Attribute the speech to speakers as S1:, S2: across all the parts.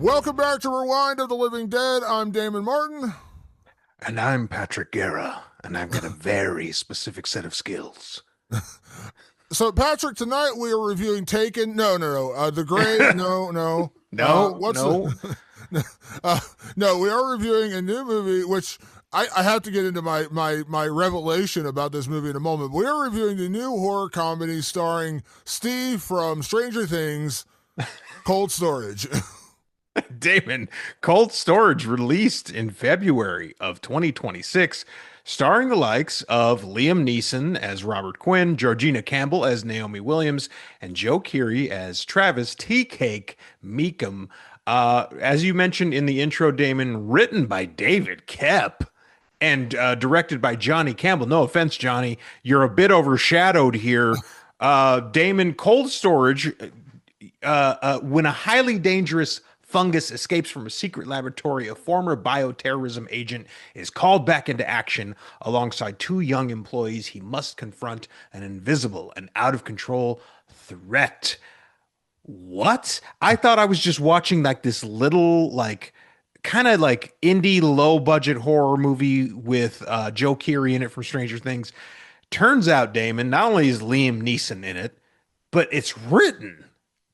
S1: Welcome back to Rewind of the Living Dead. I'm Damon Martin.
S2: And I'm Patrick Guerra, and I've got a very specific set of skills.
S1: So, Patrick, tonight we are reviewing Taken. No. The Gray. No.
S2: No,
S1: What's
S2: no.
S1: the? uh, no, we are reviewing a new movie, which I have to get into my revelation about this movie in a moment. We are reviewing the new horror comedy starring Steve from Stranger Things, Cold Storage.
S2: Damon, Cold Storage released in February of 2026, starring the likes of Liam Neeson as Robert Quinn, Georgina Campbell as Naomi Williams, and Joe Keery as Travis Tea Cake Meekum. As you mentioned in the intro, Damon, written by David Koepp and directed by Johnny Campbell. No offense, Johnny, you're a bit overshadowed here. Damon, Cold Storage, when a highly dangerous fungus escapes from a secret laboratory, a former bioterrorism agent is called back into action alongside two young employees. He must confront an invisible and out of control threat. What? I thought I was just watching like this little, like, kind of like indie low budget horror movie with Joe Keery in it from Stranger Things. Turns out, Damon, not only is Liam Neeson in it, but it's written.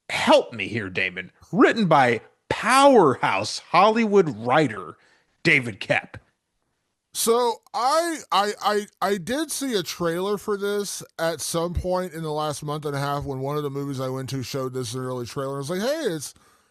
S2: Help me here, Damon. Written by powerhouse Hollywood writer David Koepp.
S1: So I did see a trailer for this at some point in the last month and a half when one of the movies I went to showed this in an early trailer. I was like, hey,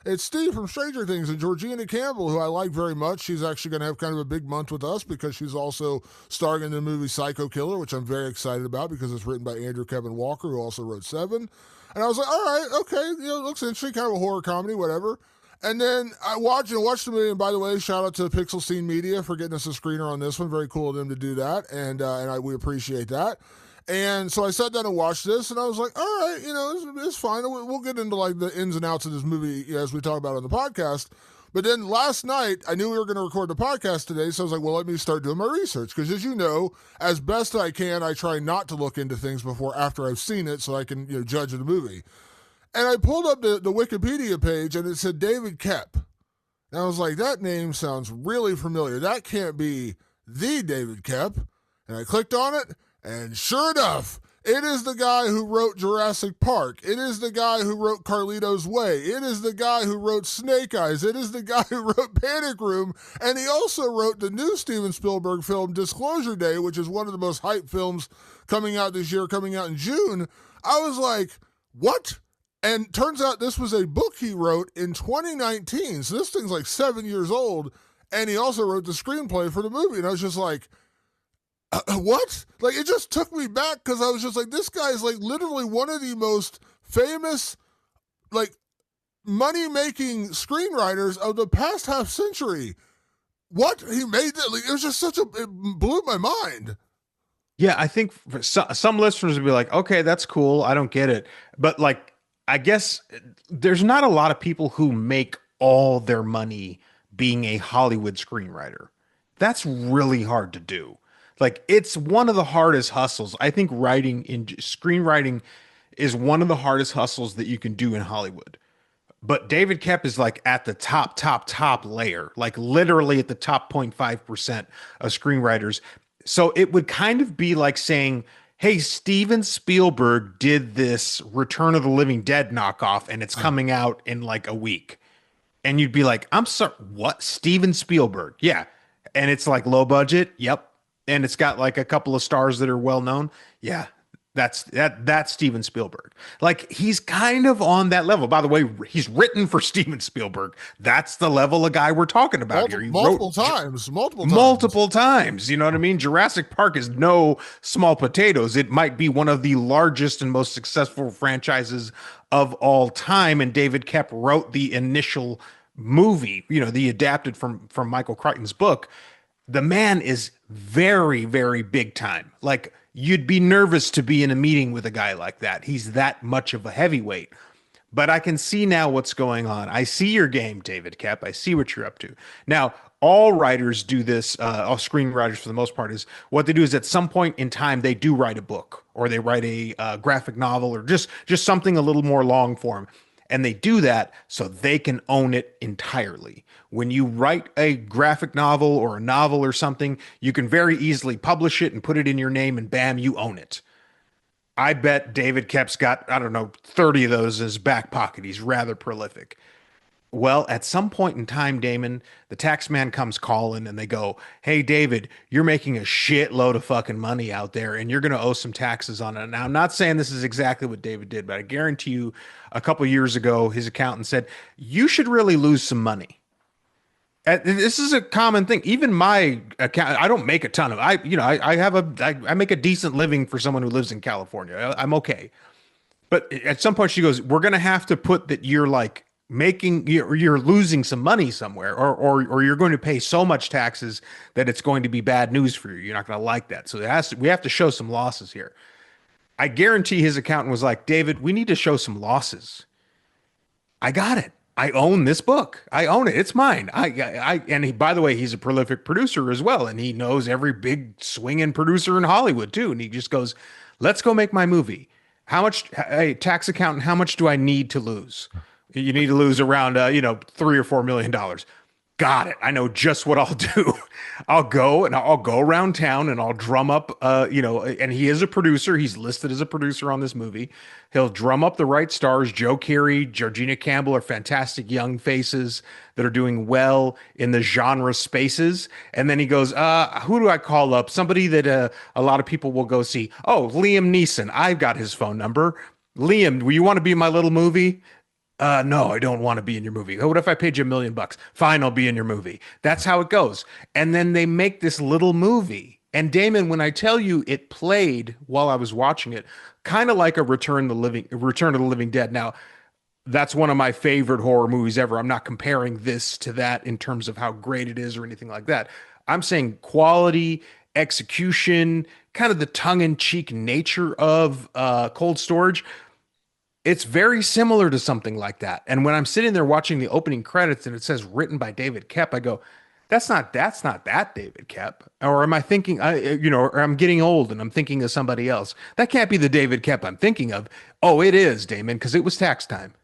S1: it's Steve from Stranger Things and Georgina Campbell, who I like very much. She's actually going to have kind of a big month with us because she's also starring in the movie Psycho Killer, which I'm very excited about because it's written by Andrew Kevin Walker, who also wrote Seven. And I was like, all right, okay, it looks interesting, kind of a horror comedy, whatever. And then I watched the movie. And by the way, shout out to Pixel Scene Media for getting us a screener on this one. Very cool of them to do that, and we appreciate that. And so I sat down and watched this, and I was like, all right, it's fine. We'll get into like the ins and outs of this movie as we talk about it on the podcast. But then last night, I knew we were going to record the podcast today, so I was like, well, let me start doing my research. Because as you know, as best I can, I try not to look into things before after I've seen it so I can judge the movie. And I pulled up the Wikipedia page, and it said David Koepp. And I was like, that name sounds really familiar. That can't be the David Koepp. And I clicked on it, and sure enough, it is the guy who wrote Jurassic Park. It is the guy who wrote Carlito's Way. It is the guy who wrote Snake Eyes. It is the guy who wrote Panic Room. And he also wrote the new Steven Spielberg film, Disclosure Day, which is one of the most hyped films coming out this year, coming out in June. I was like, what? And turns out this was a book he wrote in 2019. So this thing's like 7 years old. And he also wrote the screenplay for the movie. And I was just like, what? Like, it just took me back because I was just like, this guy is like literally one of the most famous, like, money-making screenwriters of the past half century. What? He made that? Like, it was just it blew my mind.
S2: Yeah, I think for some listeners would be like, okay, that's cool. I don't get it. But like, I guess there's not a lot of people who make all their money being a Hollywood screenwriter. That's really hard to do. Like, it's one of the hardest hustles. I think screenwriting is one of the hardest hustles that you can do in Hollywood. But David Koepp is like at the top layer, like literally at the top 0.5% of screenwriters. So it would kind of be like saying, hey, Steven Spielberg did this Return of the Living Dead knockoff and it's coming out in like a week. And you'd be like, I'm sorry, what? Steven Spielberg. Yeah. And it's like low budget. Yep. And it's got like a couple of stars that are well known. Yeah. That's Steven Spielberg. Like, he's kind of on that level. By the way, he's written for Steven Spielberg. That's the level of guy we're talking about here. He
S1: multiple
S2: wrote
S1: times.
S2: Multiple times. You know what I mean? Jurassic Park is no small potatoes. It might be one of the largest and most successful franchises of all time. And David Koepp wrote the initial movie, the adapted from Michael Crichton's book. The man is very, very big time. Like, you'd be nervous to be in a meeting with a guy like that. He's that much of a heavyweight. But I can see now what's going on. I see your game, David Koepp. I see what you're up to. Now, all writers do this, all screenwriters for the most part, is what they do is at some point in time, they do write a book or they write a graphic novel or just something a little more long form. And they do that so they can own it entirely. When you write a graphic novel or a novel or something, you can very easily publish it and put it in your name, and bam, you own it. I bet David Kep's got, I don't know, 30 of those in his back pocket. He's rather prolific. Well, at some point in time, Damon, the tax man comes calling and they go, "Hey, David, you're making a shitload of fucking money out there and you're going to owe some taxes on it." Now, I'm not saying this is exactly what David did, but I guarantee you a couple years ago, his accountant said, "You should really lose some money." This is a common thing. Even my account, I don't make a ton of, I make a decent living for someone who lives in California. I'm okay. But at some point she goes, "We're going to have to put that you're like you're losing some money somewhere, or you're going to pay so much taxes that it's going to be bad news for you. You're not going to like that. So we have to show some losses here." I guarantee his accountant was like, "David, we need to show some losses." I got it. I own this book. I own it. It's mine. And he, by the way, he's a prolific producer as well, and he knows every big swinging producer in Hollywood too. And he just goes, "Let's go make my movie. How much, hey, tax accountant, how much do I need to lose?" "You need to lose around, $3 or $4 million." "Got it. I know just what I'll do. I'll go around town and I'll drum up, and he is a producer. He's listed as a producer on this movie. He'll drum up the right stars. Joe Keery, Georgina Campbell are fantastic young faces that are doing well in the genre spaces." And then he goes, "Who do I call up? Somebody that a lot of people will go see. Oh, Liam Neeson. I've got his phone number. Liam, will you want to be in my little movie?" No, I don't want to be in your movie." "Oh, what if I paid you $1 million?" "Fine, I'll be in your movie." That's how it goes. And then they make this little movie. And Damon, when I tell you it played while I was watching it, kind of like a Return of the Living Dead. Now, that's one of my favorite horror movies ever. I'm not comparing this to that in terms of how great it is or anything like that. I'm saying quality, execution, kind of the tongue-in-cheek nature of Cold Storage. It's very similar to something like that. And when I'm sitting there watching the opening credits and it says written by David Kep, I go, that's not that David Kep. Or am I thinking, or I'm getting old and I'm thinking of somebody else. That can't be the David Kep I'm thinking of. Oh, it is, Damon, because it was tax time.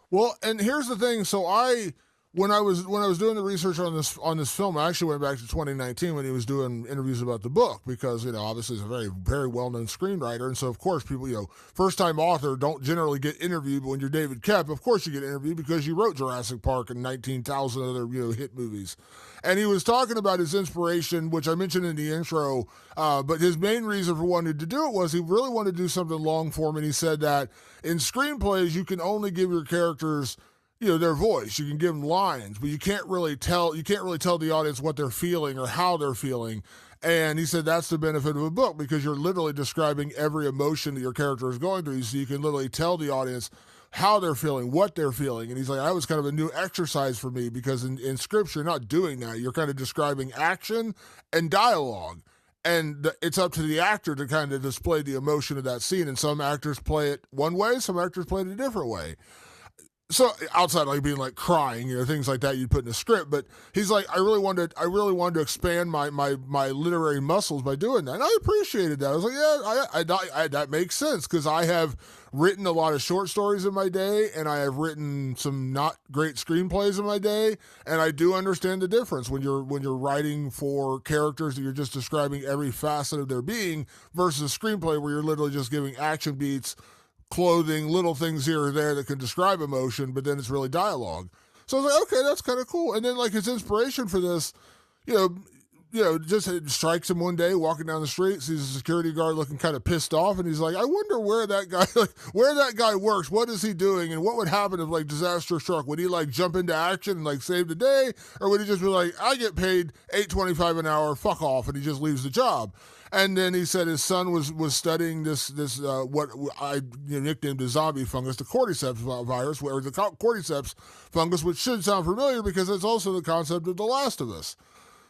S1: Well, and here's the thing. So when I was doing the research on this film, I actually went back to 2019 when he was doing interviews about the book because obviously he's a very very well known screenwriter, and so of course people first time author don't generally get interviewed, but when you're David Kep, of course you get interviewed because you wrote Jurassic Park and 19,000 other hit movies, and he was talking about his inspiration, which I mentioned in the intro, but his main reason for wanting to do it was he really wanted to do something long form, and he said that in screenplays you can only give your characters their voice. You can give them lines, but you can't really tell the audience what they're feeling or how they're feeling. And he said that's the benefit of a book because you're literally describing every emotion that your character is going through, so you can literally tell the audience how they're feeling, what they're feeling. And he's like, that was kind of a new exercise for me because in scripture, you're not doing that. You're kind of describing action and dialogue. And it's up to the actor to kind of display the emotion of that scene. And some actors play it one way, some actors play it a different way. So outside like being like crying, things like that you'd put in a script. But he's like, I really wanted to expand my literary muscles by doing that, and I appreciated that. I was like, yeah, I that makes sense because I have written a lot of short stories in my day, and I have written some not great screenplays in my day, and I do understand the difference when you're writing for characters that you're just describing every facet of their being versus a screenplay where you're literally just giving action beats, clothing, little things here or there that can describe emotion, but then it's really dialogue. So I was like, okay, that's kind of cool. And then like his inspiration for this, you know, just it strikes him one day walking down the street, sees a security guard looking kind of pissed off, and he's like, I wonder where that guy works. What is he doing? And what would happen if like disaster struck? Would he like jump into action and like save the day? Or would he just be like, I get paid $8.25 an hour, fuck off, and he just leaves the job? And then he said his son was studying this what I nicknamed the zombie fungus, the cordyceps virus, or the cordyceps fungus, which should sound familiar because it's also the concept of The Last of Us,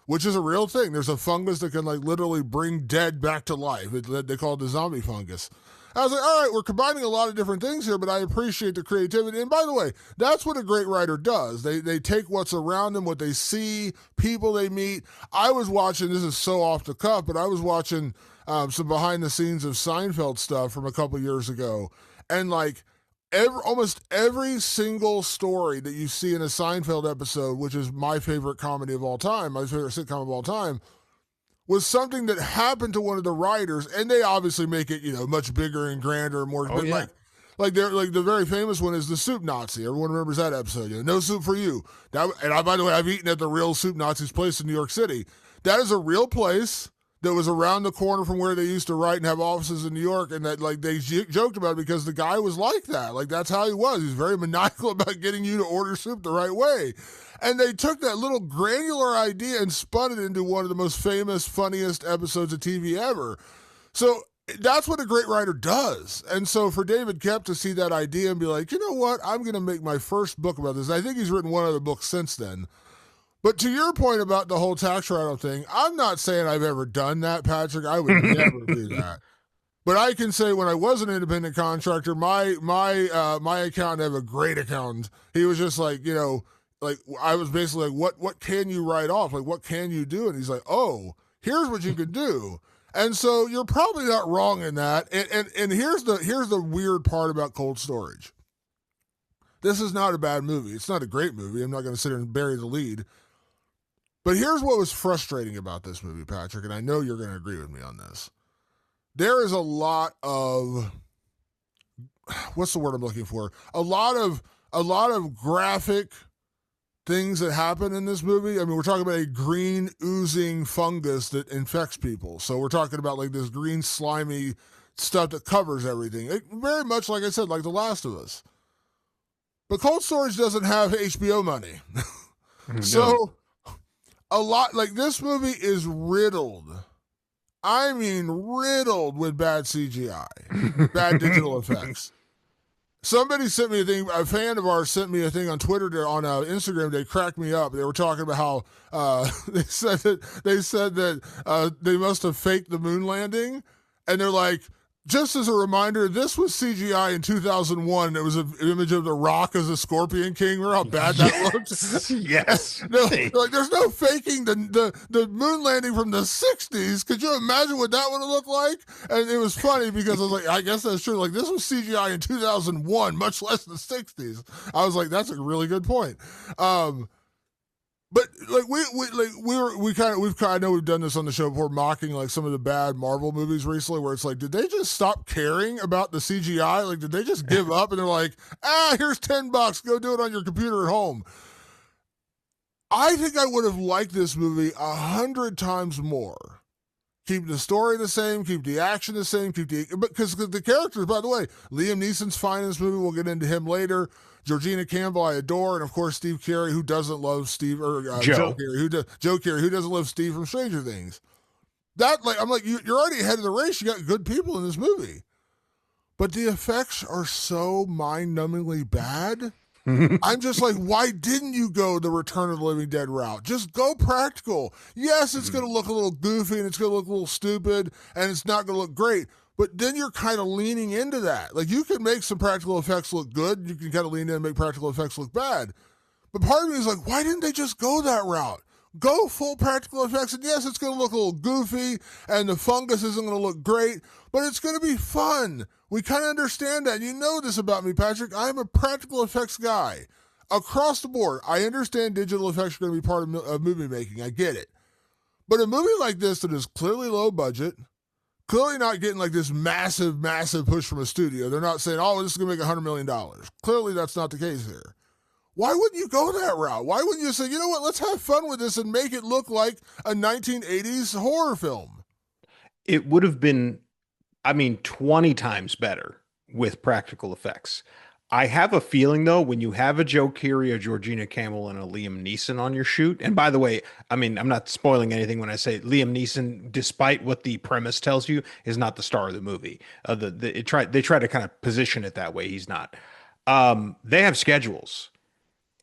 S1: which is a real thing. There's a fungus that can like literally bring dead back to life. They call it the zombie fungus. I was like, all right, we're combining a lot of different things here, but I appreciate the creativity. And by the way, that's what a great writer does. They take what's around them, what they see, people they meet. I was watching, this is so off the cuff, but I was watching some behind the scenes of Seinfeld stuff from a couple years ago. And like, almost every single story that you see in a Seinfeld episode, which is my favorite comedy of all time, my favorite sitcom of all time, was something that happened to one of the writers, and they obviously make it, much bigger and grander and more.
S2: Oh
S1: But
S2: yeah.
S1: like they're like the very famous one is the soup Nazi. Everyone remembers that episode. No soup for you. By the way, I've eaten at the real soup Nazi's place in New York City. That is a real place that was around the corner from where they used to write and have offices in New York, and that like they joked about it because the guy was like that. Like that's how he was. He's very maniacal about getting you to order soup the right way. And they took that little granular idea and spun it into one of the most famous, funniest episodes of TV ever. So that's what a great writer does. And so for David Kep to see that idea and be like, you know what, I'm going to make my first book about this. I think he's written one other book since then. But to your point about the whole tax write-off thing, I'm not saying I've ever done that, Patrick. I would never do that. But I can say when I was an independent contractor, my accountant have a great accountant. He was just like, like I was basically like, what can you write off? Like, what can you do? And he's like, oh, here's what you can do. And so you're probably not wrong in that. And here's the weird part about cold storage. This is not a bad movie. It's not a great movie. I'm not going to sit here and bury the lead. But here's what was frustrating about this movie, Patrick, and I know you're going to agree with me on this. There is a lot of, what's the word I'm looking for? A lot of graphic things that happen in this movie. I mean, we're talking about a green oozing fungus that infects people. So we're talking about like this green slimy stuff that covers everything. Very much like I said, like The Last of Us. But cold storage doesn't have HBO money.
S2: No.
S1: So a lot like this movie is riddled. I mean, riddled with bad CGI, bad digital effects. Somebody sent me a thing. A fan of ours sent me a thing on Twitter on Instagram. They cracked me up. They were talking about how they said that they must have faked the moon landing, and they're like, just as a reminder, this was CGI in 2001. It was an image of The Rock as a Scorpion King. Remember how bad that looked?
S2: Yes.
S1: No, like there's no faking the moon landing from the 60s. Could you imagine what that would have looked like? And it was funny because I was like, I guess that's true. Like this was CGI in 2001, much less the 60s. I was like, that's a really good point. But like I know we've done this on the show before, mocking like some of the bad Marvel movies recently, where it's like, did they just stop caring about the CGI? Like, did they just give up and they're like, here's $10, go do it on your computer at home? I think I would have liked this movie 100 times more. Keep the story the same, keep the action the same, because the characters, by the way, Liam Neeson's fine in this movie. We'll get into him later. Georgina Campbell, I adore, and of course Steve Carey, who doesn't love Steve or Joe Carey, Joe Carey, who doesn't love Steve from Stranger Things. That I'm like, you're already ahead of the race. You got good people in this movie, but the effects are so mind-numbingly bad. I'm just like, why didn't you go the Return of the Living Dead route? Just go practical. Yes, it's going to look a little goofy and it's going to look a little stupid and it's not going to look great. But then you're kind of leaning into that. Like you can make some practical effects look good. You can kind of lean in and make practical effects look bad. But part of me is like, why didn't they just go that route? Go full practical effects. And yes, it's going to look a little goofy and the fungus isn't going to look great, but it's going to be fun. We kind of understand that. You know this about me, Patrick. I'm a practical effects guy. Across the board, I understand digital effects are going to be part of movie making. I get it. But a movie like this that is clearly low budget, clearly not getting like this massive, massive push from a studio. They're not saying, oh, this is going to make $100 million. Clearly that's not the case here. Why wouldn't you go that route? Why wouldn't you say, you know what, let's have fun with this and make it look like a 1980s horror film?
S2: It would have been, 20 times better with practical effects. I have a feeling though, when you have a Joe Keery, a Georgina Campbell, and a Liam Neeson on your shoot, and by the way, I'm not spoiling anything when I say Liam Neeson, despite what the premise tells you, is not the star of the movie. They try to kind of position it that way. He's not. They have schedules.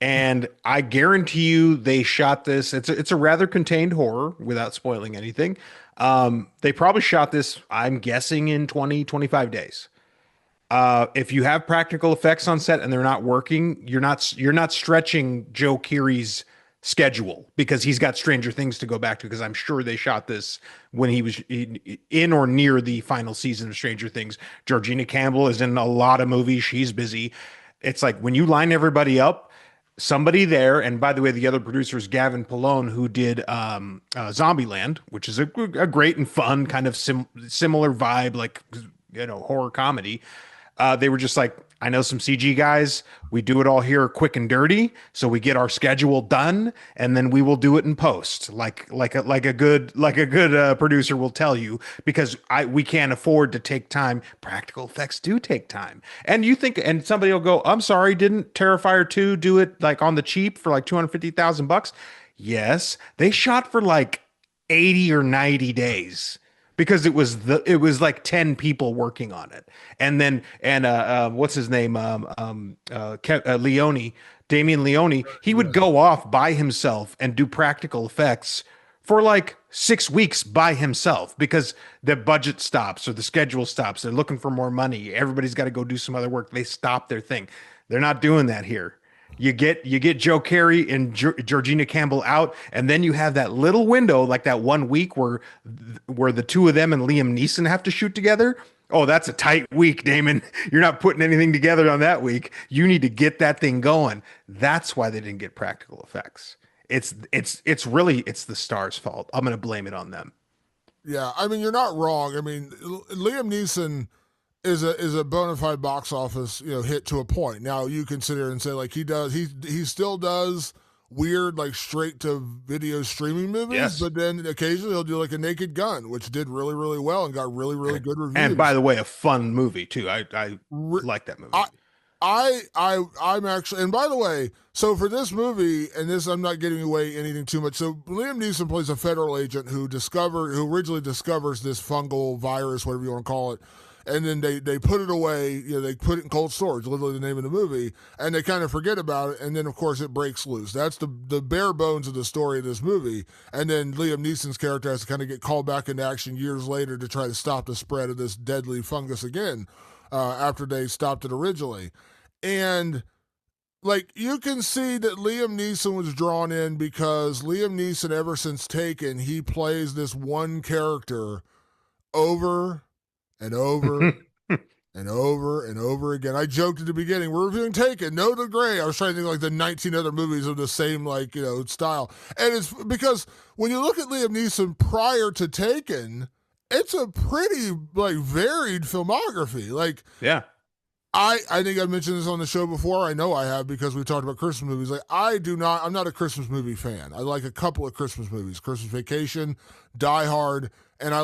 S2: And I guarantee you they shot this. It's a rather contained horror without spoiling anything. They probably shot this, I'm guessing, in 20-25 days. If you have practical effects on set and they're not working, you're not stretching Joe Keery's schedule because he's got Stranger Things to go back to because I'm sure they shot this when he was in or near the final season of Stranger Things. Georgina Campbell is in a lot of movies. She's busy. It's like when you line everybody up, somebody there, and by the way, the other producer is Gavin Polone, who did Zombieland, which is a great and fun kind of similar vibe, like horror comedy. They were just like, I know some CG guys. We do it all here quick and dirty, so we get our schedule done, and then we will do it in post, like a good producer will tell you, because we can't afford to take time. Practical effects do take time, and you think, and somebody will go, "I'm sorry, didn't Terrifier 2 do it like on the cheap for like $250,000?" Yes, they shot for like 80 or 90 days because it was like 10 people working on it. And then what's his name, Leone, Damian Leone, he would
S1: Yes.
S2: go off by himself and do practical effects for like 6 weeks by himself because the budget stops or the schedule stops. They're looking for more money. Everybody's got to go do some other work. They stop their thing. They're not doing that here. You get Joe Carey and Georgina Campbell out, and then you have that little window, like that 1 week where the two of them and Liam Neeson have to shoot together. Oh, that's a tight week, Damon. You're not putting anything together on that week. You need to get that thing going. That's why they didn't get practical effects. It's the stars' fault. I'm gonna blame it on them.
S1: Yeah, I mean, you're not wrong. I mean, Liam Neeson is a bona fide box office hit to a point. Now you consider and say like he still does weird like straight to video streaming movies,
S2: Yes.
S1: but then occasionally he'll do like a Naked Gun, which did really really well and got really really good
S2: And by
S1: reviews.
S2: the way, a fun movie too. I
S1: Re-
S2: like that movie.
S1: I I'm actually, and by the way, so for this movie, and this I'm not giving away anything too much. So Liam Neeson plays a federal agent who originally discovers this fungal virus, whatever you want to call it, and then they put it away. They put it in cold storage, literally the name of the movie, and they kind of forget about it, and then of course it breaks loose. That's the bare bones of the story of this movie, and then Liam Neeson's character has to kind of get called back into action years later to try to stop the spread of this deadly fungus again, after they stopped it originally. And like you can see that Liam Neeson was drawn in because Liam Neeson, ever since Taken, he plays this one character over and over and over and over again. I joked at the beginning, we're reviewing Taken, no the gray. I was trying to think like the 19 other movies of the same style. And it's because when you look at Liam Neeson prior to Taken, it's a pretty like varied filmography. Like
S2: Yeah.
S1: I think I've mentioned this on the show before. I know I have because we talked about Christmas movies. Like I'm not a Christmas movie fan. I like a couple of Christmas movies, Christmas Vacation, Die Hard, and I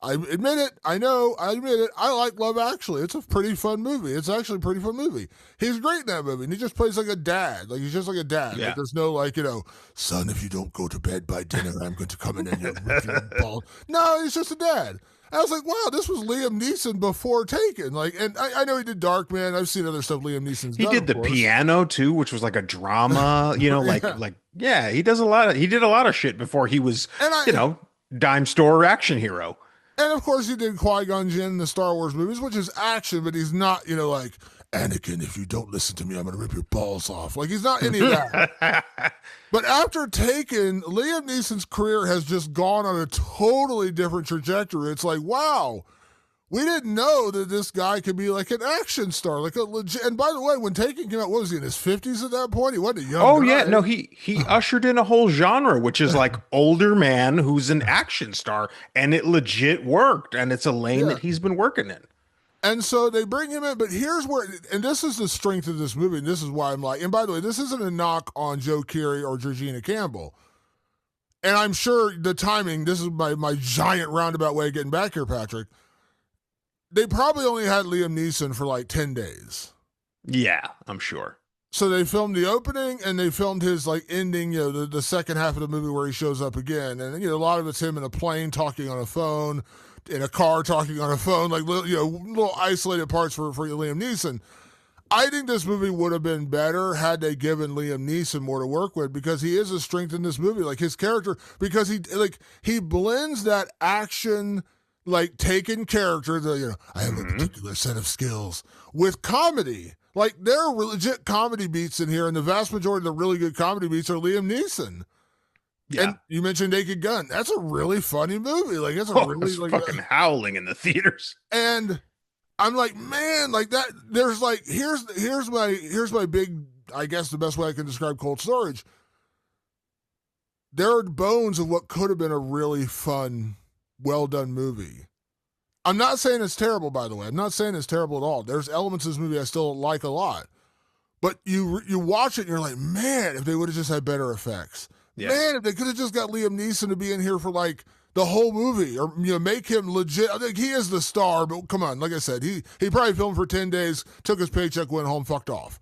S1: admit it, I admit it, I like Love Actually. It's a pretty fun movie. It's actually a pretty fun movie. He's great in that movie, and he just plays like a dad. Like he's just like a dad. Like
S2: Yeah.
S1: there's no son, if you don't go to bed by dinner, I'm going to come in and rip your ball. No, he's just a dad. I was like, wow, this was Liam Neeson before Taken. Like, and I know he did Darkman. I've seen other stuff Liam Neeson's
S2: He
S1: done,
S2: did
S1: of
S2: the
S1: course.
S2: piano too, which was like a drama,
S1: Yeah.
S2: yeah, he did a lot of shit before he was,
S1: And
S2: you know, dime store action hero.
S1: of course he did Qui-Gon Jinn in the Star Wars movies, which is action, but he's not, like, Anakin, if you don't listen to me, I'm going to rip your balls off. Like, he's not any of that. But after Taken, Liam Neeson's career has just gone on a totally different trajectory. It's like, wow, we didn't know that this guy could be like an action star, like a legit. And by the way, when Taken came out, what was he in his 50s at that point? He wasn't a young
S2: Oh
S1: guy.
S2: yeah, no, he ushered in a whole genre, which is like older man who's an action star, and it legit worked, and it's a lane
S1: Yeah.
S2: that he's been working in.
S1: And so they bring him in, but here's where, and this is the strength of this movie, and this is why I'm like, and by the way, this isn't a knock on Joe Keery or Georgina Campbell. And I'm sure the timing, this is my giant roundabout way of getting back here, Patrick. They probably only had Liam Neeson for like 10 days.
S2: Yeah, I'm sure.
S1: So they filmed the opening and they filmed his like ending, the second half of the movie where he shows up again. And, a lot of it's him in a plane talking on a phone, in a car talking on a phone, like, little isolated parts for Liam Neeson. I think this movie would have been better had they given Liam Neeson more to work with because he is a strength in this movie. Like his character, because he blends that action, like Taken character, I have a particular set of skills with comedy. Like there are legit comedy beats in here, and the vast majority of the really good comedy beats are Liam Neeson.
S2: Yeah.
S1: And you mentioned Naked Gun. That's a really funny movie. Like it's a
S2: Oh, I
S1: really
S2: was
S1: like,
S2: fucking howling in the theaters.
S1: and I'm like, man, like that. There's like here's my big. I guess the best way I can describe Cold Storage. There are bones of what could have been a really fun, well done movie. I'm not saying it's terrible, by the way. I'm not saying it's terrible at all. There's elements of this movie I still like a lot. But you watch it and you're like, man, if they would have just had better effects.
S2: Yeah.
S1: Man, if they could have just got Liam Neeson to be in here for like the whole movie, or make him legit. I think he is the star, but come on, like I said, he probably filmed for 10 days, took his paycheck, went home, fucked off.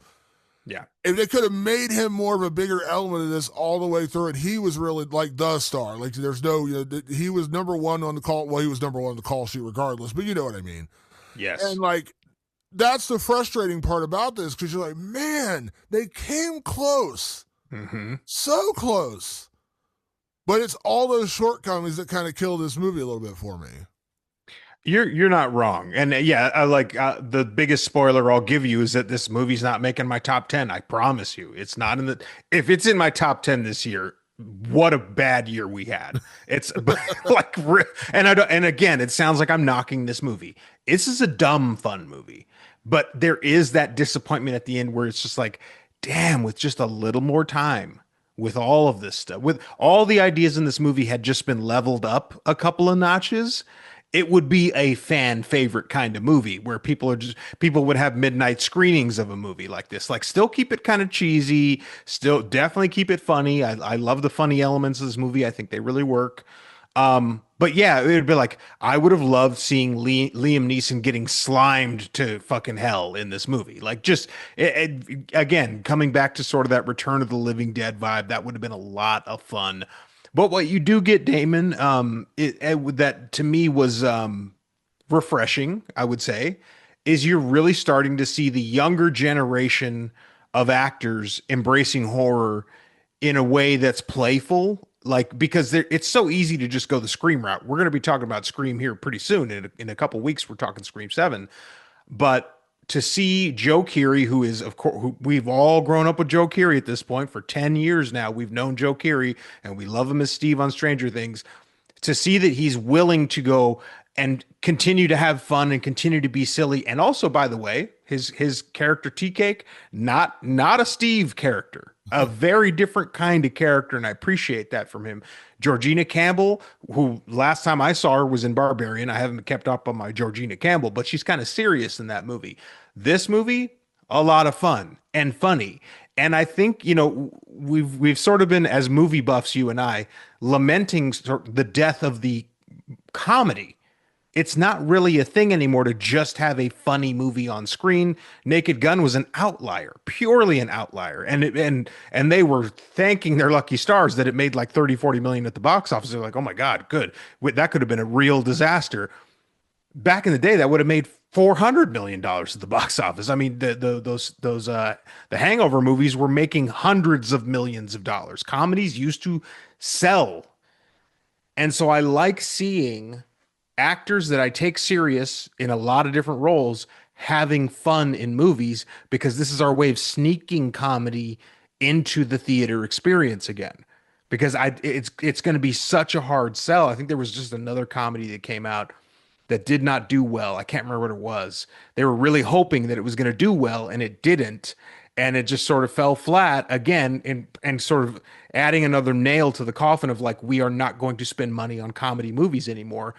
S2: Yeah.
S1: If they could have made him more of a bigger element of this all the way through it, he was really like the star. Like there's no, he was number one on the call. Well, he was number one on the call sheet regardless, but you know what I mean.
S2: Yes.
S1: And like that's the frustrating part about this, because you're like, man, they came close,
S2: Mm-hmm.
S1: so close, but it's all those shortcomings that kind of kill this movie a little bit for me.
S2: You're not wrong, and yeah, I like the biggest spoiler I'll give you is that this movie's not making my top 10. I promise you, it's not in the. If it's in my top 10 this year, what a bad year we had. It's like, and I don't, and again, it sounds like I'm knocking this movie. This is a dumb fun movie, but there is that disappointment at the end where it's just like, damn, with just a little more time. With all of this stuff, with all the ideas in this movie had just been leveled up a couple of notches, it would be a fan favorite kind of movie where people would have midnight screenings of a movie like this. Like, still keep it kind of cheesy, still definitely keep it funny. I love the funny elements of this movie. I think they really work. But yeah, it would be like I would have loved seeing Liam Neeson getting slimed to fucking hell in this movie. Like, just again, coming back to sort of that Return of the Living Dead vibe, that would have been a lot of fun. But what you do get, Damon, that to me was refreshing, I would say, is you're really starting to see the younger generation of actors embracing horror in a way that's playful. Like, because it's so easy to just go the Scream route. We're going to be talking about Scream here pretty soon. In a couple weeks, we're talking Scream 7. But to see Joe Keery, who is, of course, who we've all grown up with Joe Keery at this point for 10 years now. We've known Joe Keery and we love him as Steve on Stranger Things. To see that he's willing to go and continue to have fun and continue to be silly. And also, by the way, his character Tea Cake, not a Steve character, a very different kind of character, and I appreciate that from him. Georgina Campbell, who last time I saw her was in Barbarian. I haven't kept up on my Georgina Campbell, but she's kind of serious in that movie. This movie, a lot of fun and funny. And I think, we've sort of been, as movie buffs, you and I, lamenting the death of the comedy. It's not really a thing anymore to just have a funny movie on screen. Naked Gun was an outlier, purely an outlier. And they were thanking their lucky stars that it made like 30, 40 million at the box office. They're like, "Oh my God, good. That could have been a real disaster." Back in the day, that would have made $400 million at the box office. I mean, the Hangover movies were making hundreds of millions of dollars. Comedies used to sell. And so I like seeing actors that I take serious in a lot of different roles having fun in movies, because this is our way of sneaking comedy into the theater experience again. Because it's going to be such a hard sell. I think there was just another comedy that came out that did not do well. I can't remember what it was. They were really hoping that it was going to do well, and it didn't. And it just sort of fell flat again, and sort of adding another nail to the coffin of like, we are not going to spend money on comedy movies anymore,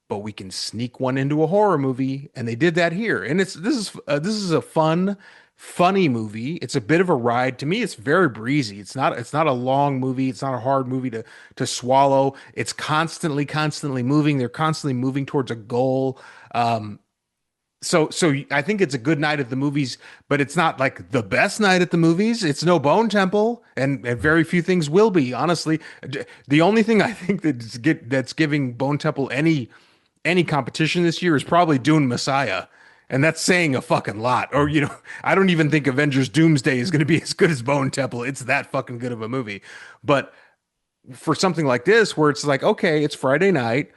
S2: but we can sneak one into a horror movie, and they did that here. And this is a fun, funny movie. It's a bit of a ride. To me, it's very breezy. It's not a long movie. It's not a hard movie to swallow. It's constantly moving. They're constantly moving towards a goal. So I think it's a good night at the movies, but it's not like the best night at the movies. It's no Bone Temple, and very few things will be, honestly. The only thing I think that's giving Bone Temple any competition this year is probably Dune Messiah. And that's saying a fucking lot. Or, I don't even think Avengers Doomsday is going to be as good as Bone Temple. It's that fucking good of a movie. But for something like this, where it's like, okay, it's Friday night,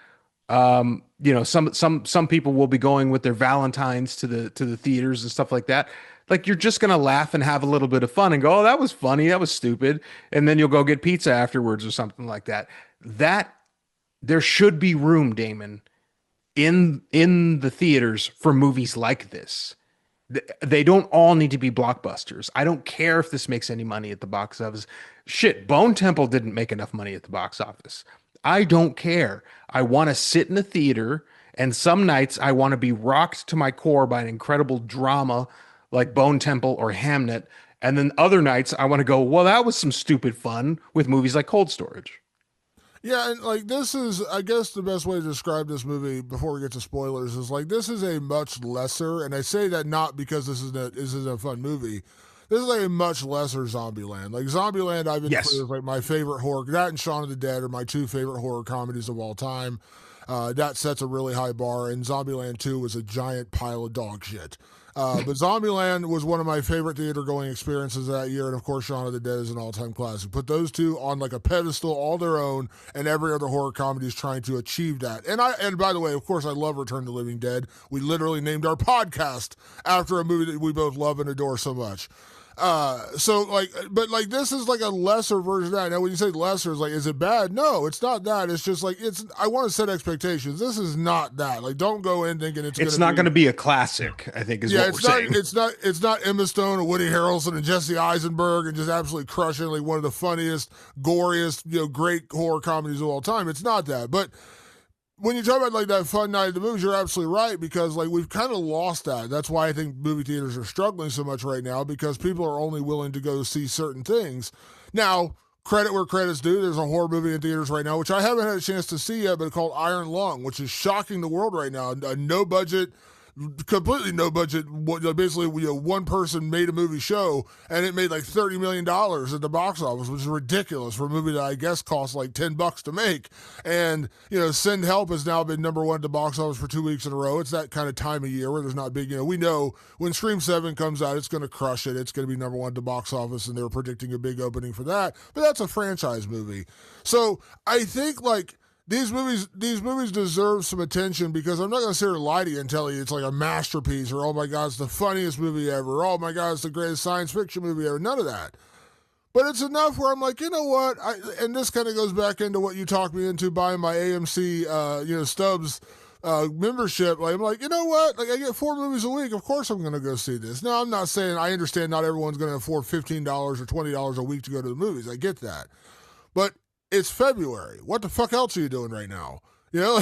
S2: Some people will be going with their Valentines to the theaters and stuff like that. Like you're just gonna laugh and have a little bit of fun and go, "Oh, that was funny, that was stupid," and then you'll go get pizza afterwards or something like that. That there should be room, Damon, in the theaters for movies like this. They don't all need to be blockbusters. I don't care if this makes any money at the box office. Shit, Bone Temple didn't make enough money at the box office. I don't care. I want to sit in a theater, and some nights I want to be rocked to my core by an incredible drama like Bone Temple or Hamnet. And then other nights I want to go, well, that was some stupid fun with movies like Cold Storage.
S1: Yeah, and like this is, I guess the best way to describe this movie before we get to spoilers is like this is a much lesser, and I say that not because this is a fun movie. This is like a much lesser Zombieland. Like Zombieland, I've been clear
S2: Yes.
S1: is like my favorite horror. That and Shaun of the Dead are my two favorite horror comedies of all time. That sets a really high bar, and Zombieland 2 was a giant pile of dog shit. But Zombieland was one of my favorite theater going experiences that year, and of course, Shaun of the Dead is an all time classic. Put those two on like a pedestal all their own, and every other horror comedy is trying to achieve that. And by the way, of course, I love Return to the Living Dead. We literally named our podcast after a movie that we both love and adore so much. So like, but like this is like a lesser version of that. Now, when you say lesser, is like, is it bad? No, it's not that. It's just like I want to set expectations. This is not that. Like, don't go in thinking it's
S2: It's
S1: gonna
S2: not going
S1: be.
S2: to be a classic, I think is
S1: Yeah,
S2: what we're
S1: it's not.
S2: saying.
S1: It's not. It's not Emma Stone and Woody Harrelson and Jesse Eisenberg and just absolutely crushing like one of the funniest, goriest, great horror comedies of all time. It's not that. But when you talk about like that fun night at the movies, you're absolutely right because like we've kind of lost that. That's why I think movie theaters are struggling so much right now because people are only willing to go see certain things. Now, credit where credit's due. There's a horror movie in theaters right now, which I haven't had a chance to see yet, but called Iron Lung, which is shocking the world right now. A no budget, completely no budget. Basically, one person made a movie show and it made like $30 million at the box office, which is ridiculous for a movie that I guess cost like $10 to make. And Send Help has now been number one at the box office for 2 weeks in a row. It's that kind of time of year where there's not big. We know when Scream 7 comes out, it's going to crush it. It's going to be number one at the box office, and they're predicting a big opening for that. But that's a franchise movie, so I think like these movies deserve some attention because I'm not going to sit here and lie to you and tell you it's like a masterpiece or oh my god it's the funniest movie ever, or, oh my god it's the greatest science fiction movie ever. None of that. But it's enough where I'm like, you know what? And this kind of goes back into what you talked me into buying my AMC, Stubbs membership. Like I'm like, you know what? Like I get 4 movies a week. Of course I'm going to go see this. Now I'm not saying I understand not everyone's going to afford $15 or $20 a week to go to the movies. I get that, but it's February. What the fuck else are you doing right now? You know,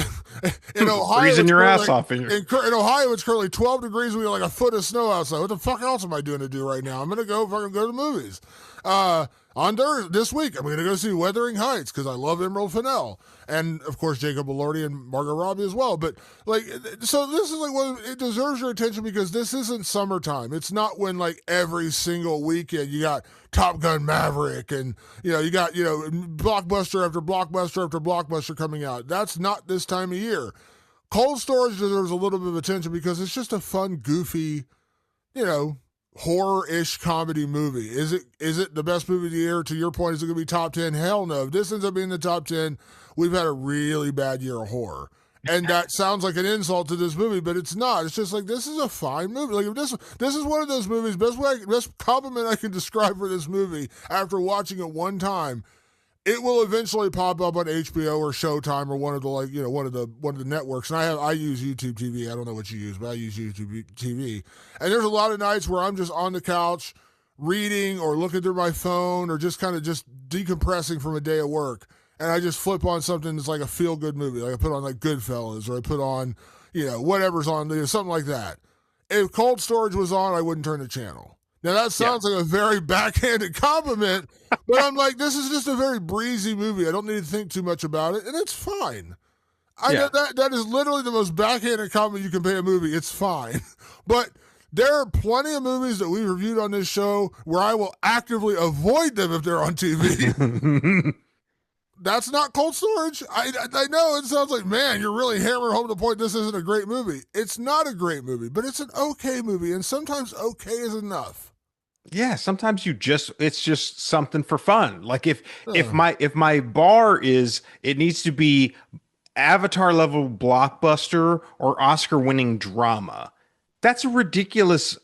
S1: in Ohio,
S2: Freezing
S1: it's
S2: your
S1: currently,
S2: ass off in your
S1: in Ohio, it's currently 12 degrees. We got like a foot of snow outside. What the fuck else am I doing to do right now? I'm gonna go fucking go to the movies. On Thursday this week, I'm gonna go see Wuthering Heights because I love Emerald Fennell, and of course Jacob Elordi and Margot Robbie as well. But like, so this is like it deserves your attention because this isn't summertime. It's not when like every single weekend you got Top Gun Maverick and you got blockbuster after blockbuster after blockbuster coming out. That's not this time of year. Cold Storage deserves a little bit of attention because it's just a fun, goofy, you know, horror-ish comedy movie. Is it the best movie of the year? To your point, is it going to be top 10? Hell no. If this ends up being the top 10, we've had a really bad year of horror. And that sounds like an insult to this movie, but it's not. It's just like this is a fine movie. Like if this is one of those movies. Best compliment I can describe for this movie after watching it one time. It will eventually pop up on HBO or Showtime or one of the one of the networks. And I use YouTube TV. I don't know what you use, but I use YouTube TV. And there's a lot of nights where I'm just on the couch reading or looking through my phone or just kind of just decompressing from a day of work. And I just flip on something that's like a feel good movie. Like I put on like Goodfellas or I put on, whatever's on, something like that. If Cold Storage was on, I wouldn't turn the channel. Now that sounds like a very backhanded compliment, but I'm like, this is just a very breezy movie. I don't need to think too much about it, and it's fine.
S2: yeah.
S1: That is literally the most backhanded compliment you can pay a movie. It's fine, but there are plenty of movies that we've reviewed on this show where I will actively avoid them if they're on TV. That's not Cold Storage. I know it sounds like, man, you're really hammering home the point this isn't a great movie. It's not a great movie, but it's an okay movie, and sometimes okay is enough.
S2: Yeah, sometimes it's just something for fun. Like if
S1: Uh,
S2: my bar is it needs to be Avatar level blockbuster or Oscar winning drama. That's a ridiculous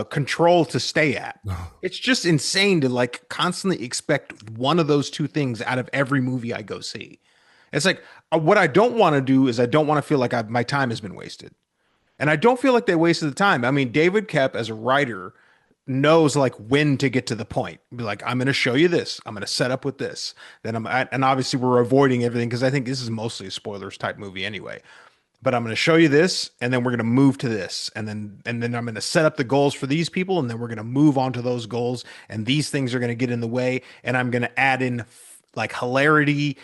S2: control to stay at. It's just insane to like constantly expect one of those two things out of every movie I go see. It's like what I don't want to do is I don't want to feel like my time has been wasted. And I don't feel like they wasted the time. I mean, David Koepp as a writer knows like when to get to the point. Be like, I'm going to show you this. I'm going to set up with this. Then and obviously we're avoiding everything because I think this is mostly a spoilers type movie anyway. But I'm going to show you this, and then we're going to move to this, and then I'm going to set up the goals for these people, and then we're going to move on to those goals, and these things are going to get in the way, and I'm going to add in like hilarity,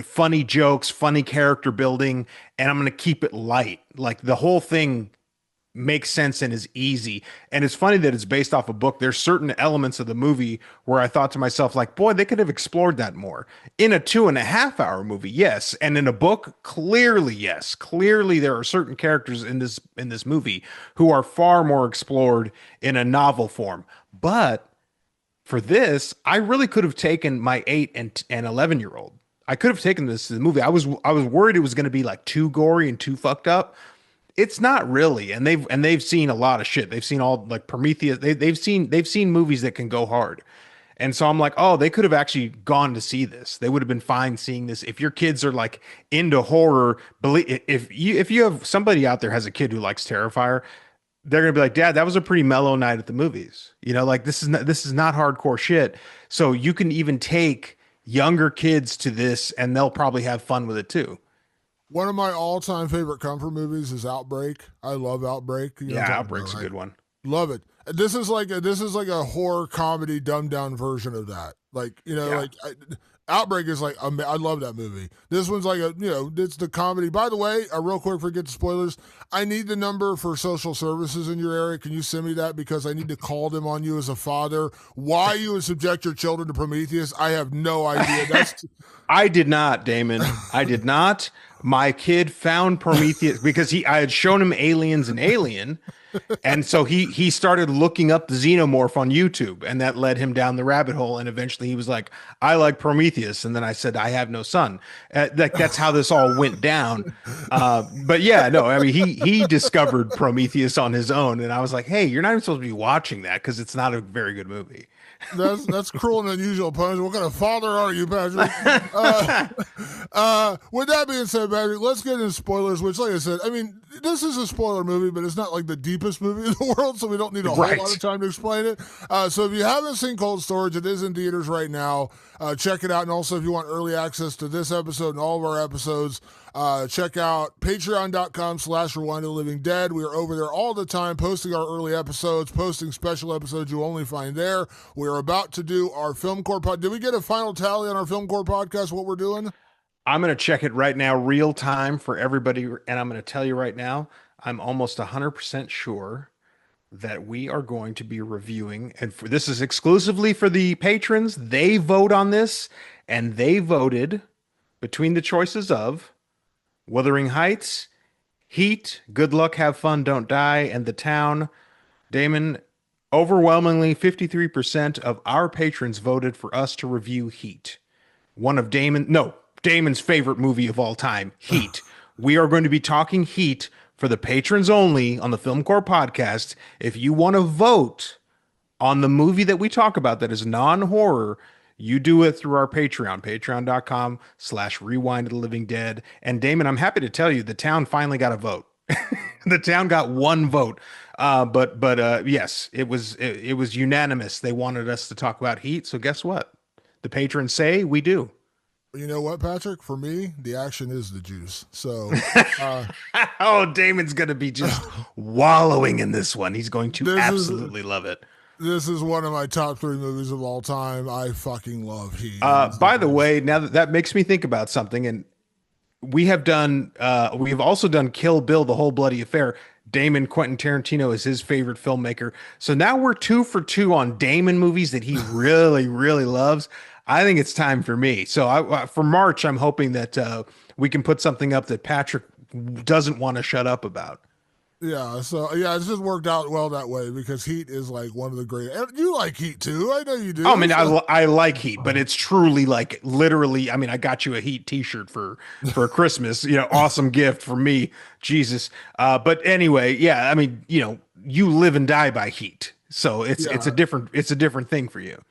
S2: funny jokes, funny character building, and I'm going to keep it light. Like the whole thing makes sense and is easy. And it's funny that it's based off a book. There's certain elements of the movie where I thought to myself, like, boy, they could have explored that more. In a 2.5 hour movie, yes. And in a book, clearly, yes. Clearly there are certain characters in this movie who are far more explored in a novel form. But for this, I really could have taken my 8 and 11 year old. I could have taken this to the movie. I was worried it was going to be like too gory and too fucked up. It's not really, and they've seen a lot of shit. They've seen all like Prometheus. They've seen movies that can go hard, and so I'm like, oh, they could have actually gone to see this. They would have been fine seeing this. If your kids are like into horror, believe if you have somebody out there has a kid who likes Terrifier, they're gonna be like, Dad, that was a pretty mellow night at the movies. Like this is not hardcore shit. So you can even take younger kids to this, and they'll probably have fun with it too.
S1: One of my all-time favorite comfort movies is Outbreak. I love Outbreak. You know
S2: Yeah,
S1: what I'm talking
S2: Outbreak's
S1: about,
S2: a
S1: right?
S2: good one.
S1: Love it. This is like a horror comedy dumbed down version of that. Like
S2: Yeah.
S1: Outbreak is like I love that movie. This one's like it's the comedy. By the way, real quick, forget the spoilers. I need the number for social services in your area. Can you send me that because I need to call them on you as a father? Why you would subject your children to Prometheus? I have no idea. That's
S2: I did not, Damon. I did not. My kid found Prometheus because I had shown him Aliens and Alien, and so he started looking up the xenomorph on YouTube, and that led him down the rabbit hole. And eventually, he was like, "I like Prometheus," and then I said, "I have no son." Like that's how this all went down. But yeah, no, I mean he discovered Prometheus on his own, and I was like, "Hey, you're not even supposed to be watching that because it's not a very good movie."
S1: that's cruel and unusual punishment. What kind of father are you, Patrick? With that being said, Patrick, let's get into spoilers. Which, like I said, I mean, this is a spoiler movie, but it's not like the deepest movie in the world, so we don't need a whole
S2: Right.
S1: lot of time to explain it. So if you haven't seen Cold Storage, it is in theaters right now. Check it out, and also if you want early access to this episode and all of our episodes, check out patreon.com/rewind of the living dead. We are over there all the time posting our early episodes, posting special episodes you only find there. We are about to do our film core pod. Did we get a final tally on our film core podcast, what we're doing?
S2: I'm going to check it right now, real time for everybody. And I'm going to tell you right now, I'm almost 100% sure that we are going to be reviewing. And this is exclusively for the patrons. They vote on this, and they voted between the choices of Wuthering Heights, Heat, Good Luck, Have Fun, Don't Die, and The Town. Damon, overwhelmingly 53% of our patrons voted for us to review Heat. Damon's favorite movie of all time, Heat. We are going to be talking Heat for the patrons only on the Film Core podcast. If you want to vote on the movie that we talk about that is non-horror, you do it through our Patreon, patreon.com/rewind of the living dead. And Damon, I'm happy to tell you the town finally got a vote. The town got one vote. But yes, it was unanimous. They wanted us to talk about Heat. So guess what? The patrons say we do.
S1: You know what, Patrick? For me, the action is the juice. So,
S2: Oh, Damon's going to be just wallowing in this one. He's going to
S1: this is
S2: absolutely love it.
S1: this is one of my top 3 movies of all time. I fucking love Heat.
S2: By the way, now that makes me think about something, and we've also done Kill Bill, the whole bloody affair. Damon Quentin Tarantino is his favorite filmmaker. So now we're 2 for 2 on Damon movies that he really, really loves. I think it's time for me. So for March, I'm hoping that we can put something up that Patrick doesn't want to shut up about.
S1: Yeah, so yeah, it's just worked out well that way because Heat is like one of the great. And you like Heat too, I know you
S2: Oh, I
S1: do.
S2: mean,
S1: So.
S2: I like Heat, but it's truly like literally. I mean, I got you a Heat T-shirt for Christmas. Awesome gift for me, Jesus. But anyway, yeah. I mean, you live and die by Heat, so
S1: Yeah,
S2: it's a different thing for you.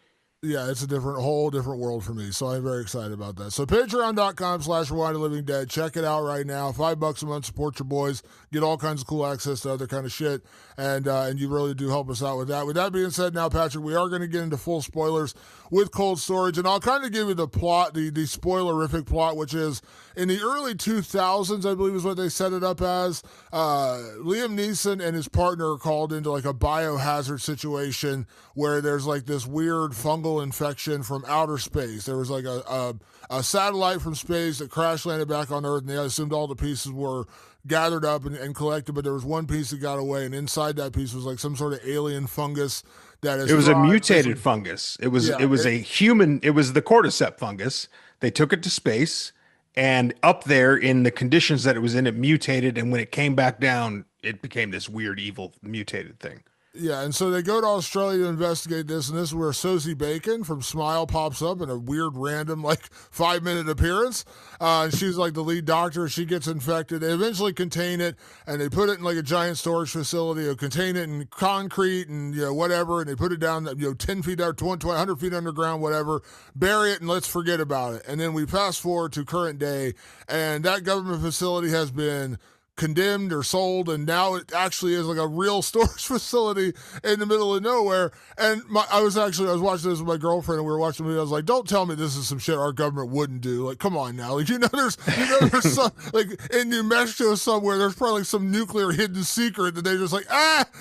S1: yeah, it's a whole different world for me. So I'm very excited about that. So patreon.com/Rewind of Living Dead. Check it out right now. $5 a month, support your boys, get all kinds of cool access to other kind of shit. And you really do help us out with that. With that being said, now, Patrick, we are going to get into full spoilers with Cold Storage. And I'll kind of give you the plot, the spoilerific plot, which is in the early 2000s, I believe is what they set it up as. Liam Neeson and his partner are called into like a biohazard situation where there's like this weird fungal infection from outer space. There was like a satellite from space that crash landed back on Earth, and they assumed all the pieces were gathered up and collected, but there was one piece that got away, and inside that piece was like some sort of alien fungus that has
S2: It was a
S1: thrived.
S2: mutated fungus.
S1: Yeah,
S2: It was a human. It was the cordyceps fungus. They took it to space, and up there in the conditions that it was in, it mutated. And when it came back down, it became this weird, evil, mutated thing.
S1: yeah, and so they go to Australia to investigate this, and this is where Sosie Bacon from Smile pops up in a weird, random, like 5 minute appearance. And she's like the lead doctor. She gets infected. They eventually contain it, and they put it in like a giant storage facility. Or contain it in concrete and whatever, and they put it down 10 feet out, 20, 100 feet underground, whatever. Bury it, and let's forget about it. And then we fast forward to current day, and that government facility has been condemned or sold, and now it actually is like a real storage facility in the middle of nowhere. And I was watching this with my girlfriend, and we were watching the movie. I was like, don't tell me this is some shit our government wouldn't do. Like, come on now. Like, there's some, like in New Mexico somewhere, there's probably like some nuclear hidden secret that they just like,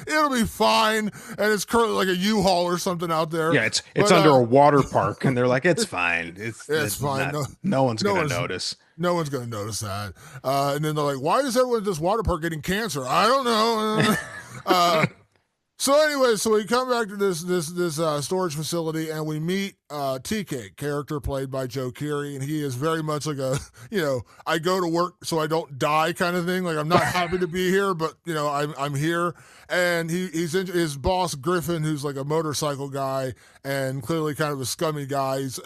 S1: it'll be fine. And it's currently like a U-Haul or something out there.
S2: Yeah, it's
S1: But
S2: under a water park, and they're like, it's fine.
S1: it's fine.
S2: Not, no one's
S1: No
S2: gonna
S1: one's
S2: notice.
S1: no one's going to notice that. And then they're like, why is everyone at this water park getting cancer? I don't know. So anyway, so we come back to this storage facility, and we meet TK, character played by Joe Keery, and he is very much like a I go to work so I don't die kind of thing. Like, I'm not happy to be here, but I'm here. And his boss Griffin, who's like a motorcycle guy and clearly kind of a scummy guy. He's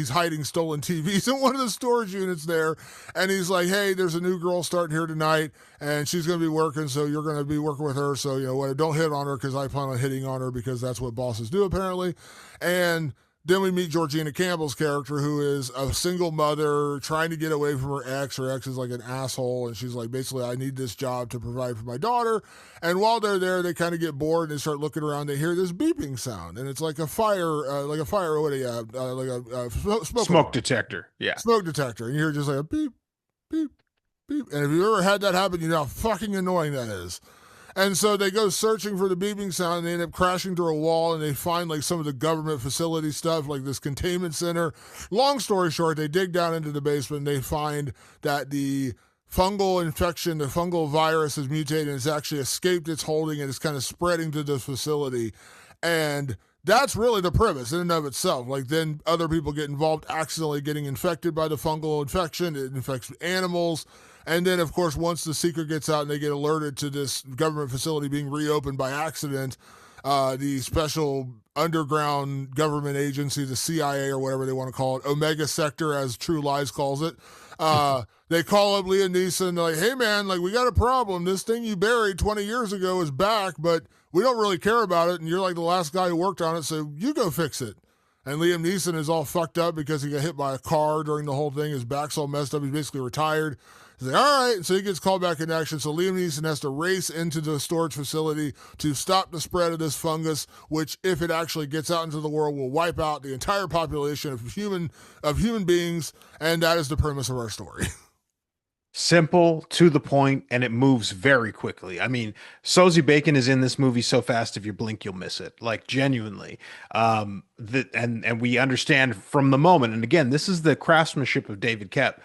S1: hiding stolen TVs in one of the storage units there, and he's like, hey, there's a new girl starting here tonight, and she's going to be working, so you're going to be working with her. So don't hit on her, because I plan on hitting on her, because that's what bosses do apparently. And then we meet Georgina Campbell's character, who is a single mother trying to get away from her ex. Her ex is like an asshole, and she's like, basically, I need this job to provide for my daughter. And while they're there, they kind of get bored, and they start looking around. They hear this beeping sound, and it's like a fire, what do you have? Like a smoke
S2: Smoke
S1: alarm,
S2: detector. Yeah.
S1: smoke detector. And you hear just like a beep, beep, beep. And if you've ever had that happen, you know how fucking annoying that is. And so they go searching for the beeping sound, and they end up crashing through a wall, and they find like some of the government facility stuff, like this containment center. Long story short, they dig down into the basement, and they find that the fungal infection, the fungal virus has mutated, and it's actually escaped its holding, and it's kind of spreading to the facility. And that's really the premise in and of itself. Like, then other people get involved, accidentally getting infected by the fungal infection. It infects animals. And then, of course, once the secret gets out and they get alerted to this government facility being reopened by accident, the special underground government agency, the CIA or whatever they want to call it, Omega Sector, as True Lies calls it, they call up Liam Neeson. They're like, hey, man, like, we got a problem. This thing you buried 20 years ago is back, but we don't really care about it, and you're like the last guy who worked on it, so you go fix it. And Liam Neeson is all fucked up because he got hit by a car during the whole thing. His back's all messed up. He's basically retired. He's like, all right. So he gets called back in action. So Liam Neeson has to race into the storage facility to stop the spread of this fungus, which, if it actually gets out into the world, will wipe out the entire population of human beings. And that is the premise of our story.
S2: Simple, to the point, and it moves very quickly. I mean, Sosie Bacon is in this movie so fast, if you blink, you'll miss it. Like, genuinely. And we understand from the moment, and again, this is the craftsmanship of David Koepp.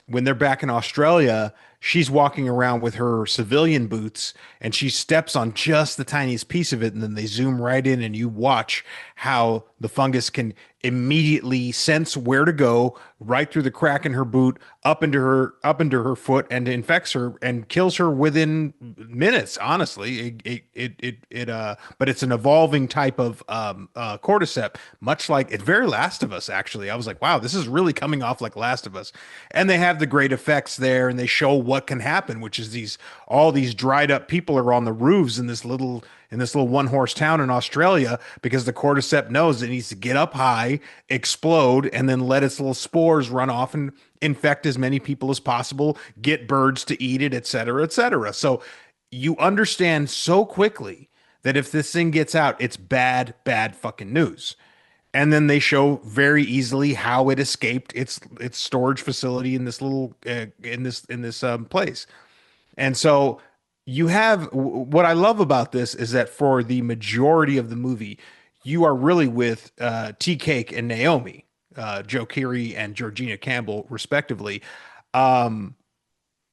S2: When they're back in Australia, she's walking around with her civilian boots, and she steps on just the tiniest piece of it, and then they zoom right in, and you watch how the fungus can immediately sense where to go right through the crack in her boot up into her foot and infects her and kills her within minutes. Honestly, but it's an evolving type of cordyceps, much like it's very Last of Us. Actually, I was like, wow, this is really coming off like Last of Us. And they have the great effects there, and they show what can happen, which is these all these dried up people are on the roofs in this little one horse town in Australia because the cordyceps knows it needs to get up high, explode, and then let its little spores run off and infect as many people as possible, get birds to eat it, et cetera, et cetera. So you understand so quickly that if this thing gets out, it's bad, bad fucking news. And then they show very easily how it escaped its storage facility in this little in this place. And so you have what I love about this is that for the majority of the movie, you are really with Tea Cake and Naomi, Joe Keery and Georgina Campbell, respectively. Um,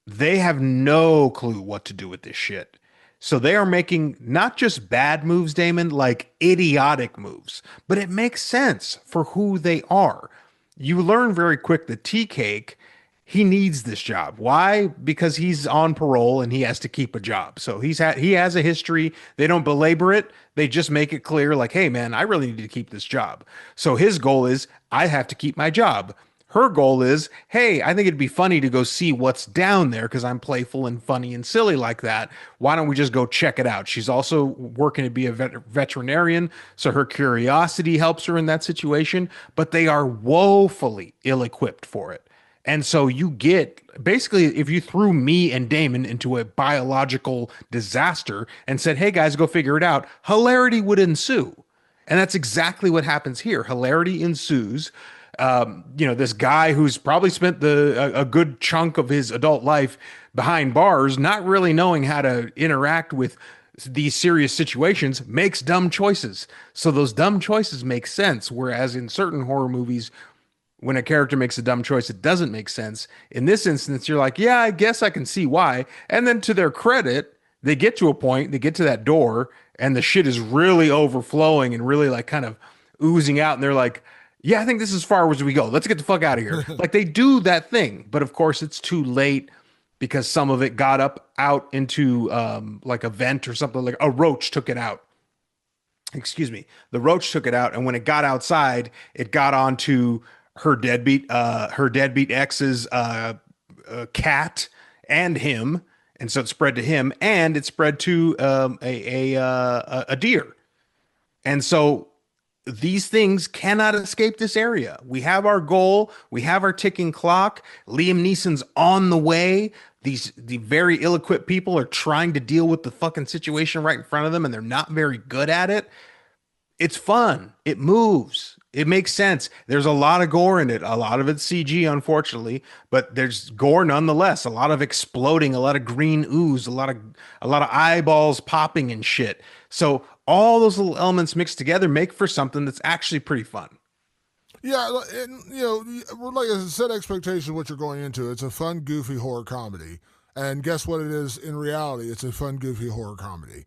S2: they have no clue what to do with this shit. So they are making not just bad moves, Damon, like idiotic moves, but it makes sense for who they are. You learn very quick that Tea Cake, he needs this job. Why? Because he's on parole and he has to keep a job. So he has a history. They don't belabor it. They just make it clear like, "Hey man, I really need to keep this job." So his goal is I have to keep my job. Her goal is, "Hey, I think it'd be funny to go see what's down there because I'm playful and funny and silly like that. Why don't we just go check it out?" She's also working to be a veterinarian, so her curiosity helps her in that situation, but they are woefully ill-equipped for it. And so you get basically, if you threw me and Damon into a biological disaster and said, "Hey guys, go figure it out," hilarity would ensue. And that's exactly what happens here. Hilarity ensues. This guy who's probably spent a good chunk of his adult life behind bars, not really knowing how to interact with these serious situations, makes dumb choices. So those dumb choices make sense. Whereas in certain horror movies, when a character makes a dumb choice, it doesn't make sense. In this instance, you're like, yeah, I guess I can see why. And then to their credit, they get to a point, they get to that door, and the shit is really overflowing and really like kind of oozing out. And they're like, yeah, I think this is as far as we go. Let's get the fuck out of here. Like they do that thing, but of course it's too late because some of it got up out into like a vent or something, like a roach took it out. Excuse me. The roach took it out, and when it got outside, it got onto her deadbeat ex's cat and him, and so it spread to him, and it spread to a deer, and so these things cannot escape this area. We have our goal, we have our ticking clock. Liam Neeson's on the way. The very ill-equipped people are trying to deal with the fucking situation right in front of them, and they're not very good at it. It's fun. It moves. It makes sense. There's a lot of gore in it. A lot of it's CG, unfortunately, but there's gore nonetheless. A lot of exploding, a lot of green ooze, a lot of eyeballs popping and shit. So all those little elements mixed together make for something that's actually pretty fun.
S1: Yeah, and like I said, expectation of what you're going into. It's a fun, goofy horror comedy, and guess what? It is in reality. It's a fun, goofy horror comedy.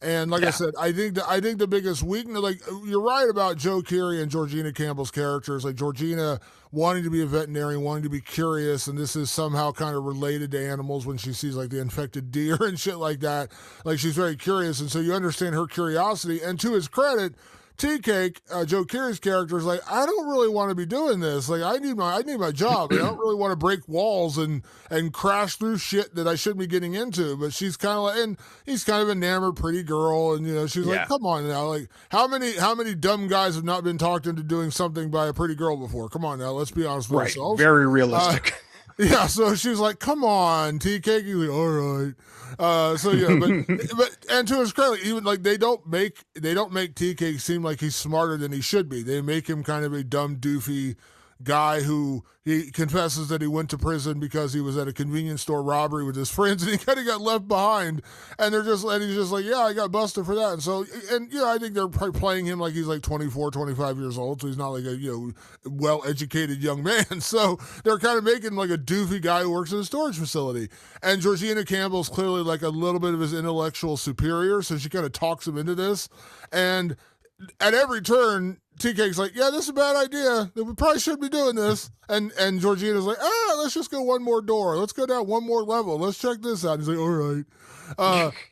S1: And like I
S2: Yeah.
S1: said, I think the biggest weakness, like you're right about Joe Keery and Georgina Campbell's characters. Like Georgina wanting to be a veterinarian, wanting to be curious, and this is somehow kind of related to animals when she sees like the infected deer and shit like that. Like she's very curious, and so you understand her curiosity. And to his credit, Tea Cake, Joe Keery's character is like, I don't really want to be doing this. Like, I need my job. I don't really want to break walls and crash through shit that I shouldn't be getting into. But she's kind of like, and he's kind of enamored, pretty girl, and she's like,
S2: Yeah.
S1: come on now, like, how many dumb guys have not been talked into doing something by a pretty girl before? Come on now, let's be honest with
S2: Right.
S1: ourselves.
S2: Very
S1: Uh,
S2: realistic.
S1: yeah, so she's like, "Come on, tea cake." He's like, "All right." So yeah, but and to his credit, even like they don't make tea cake seem like he's smarter than he should be. They make him kind of a dumb, doofy guy who he confesses that he went to prison because he was at a convenience store robbery with his friends and he kind of got left behind. And he's just like, yeah, I got busted for that. And so, and I think they're probably playing him like he's like 24, 25 years old. So he's not like a, well-educated young man. So they're kind of making like a doofy guy who works in a storage facility. And Georgina Campbell's clearly like a little bit of his intellectual superior. So she kind of talks him into this. And at every turn, TK's like, "Yeah, this is a bad idea. We probably shouldn't be doing this." And Georgina's like, let's just go one more door. Let's go down one more level. Let's check this out." He's like, "All right."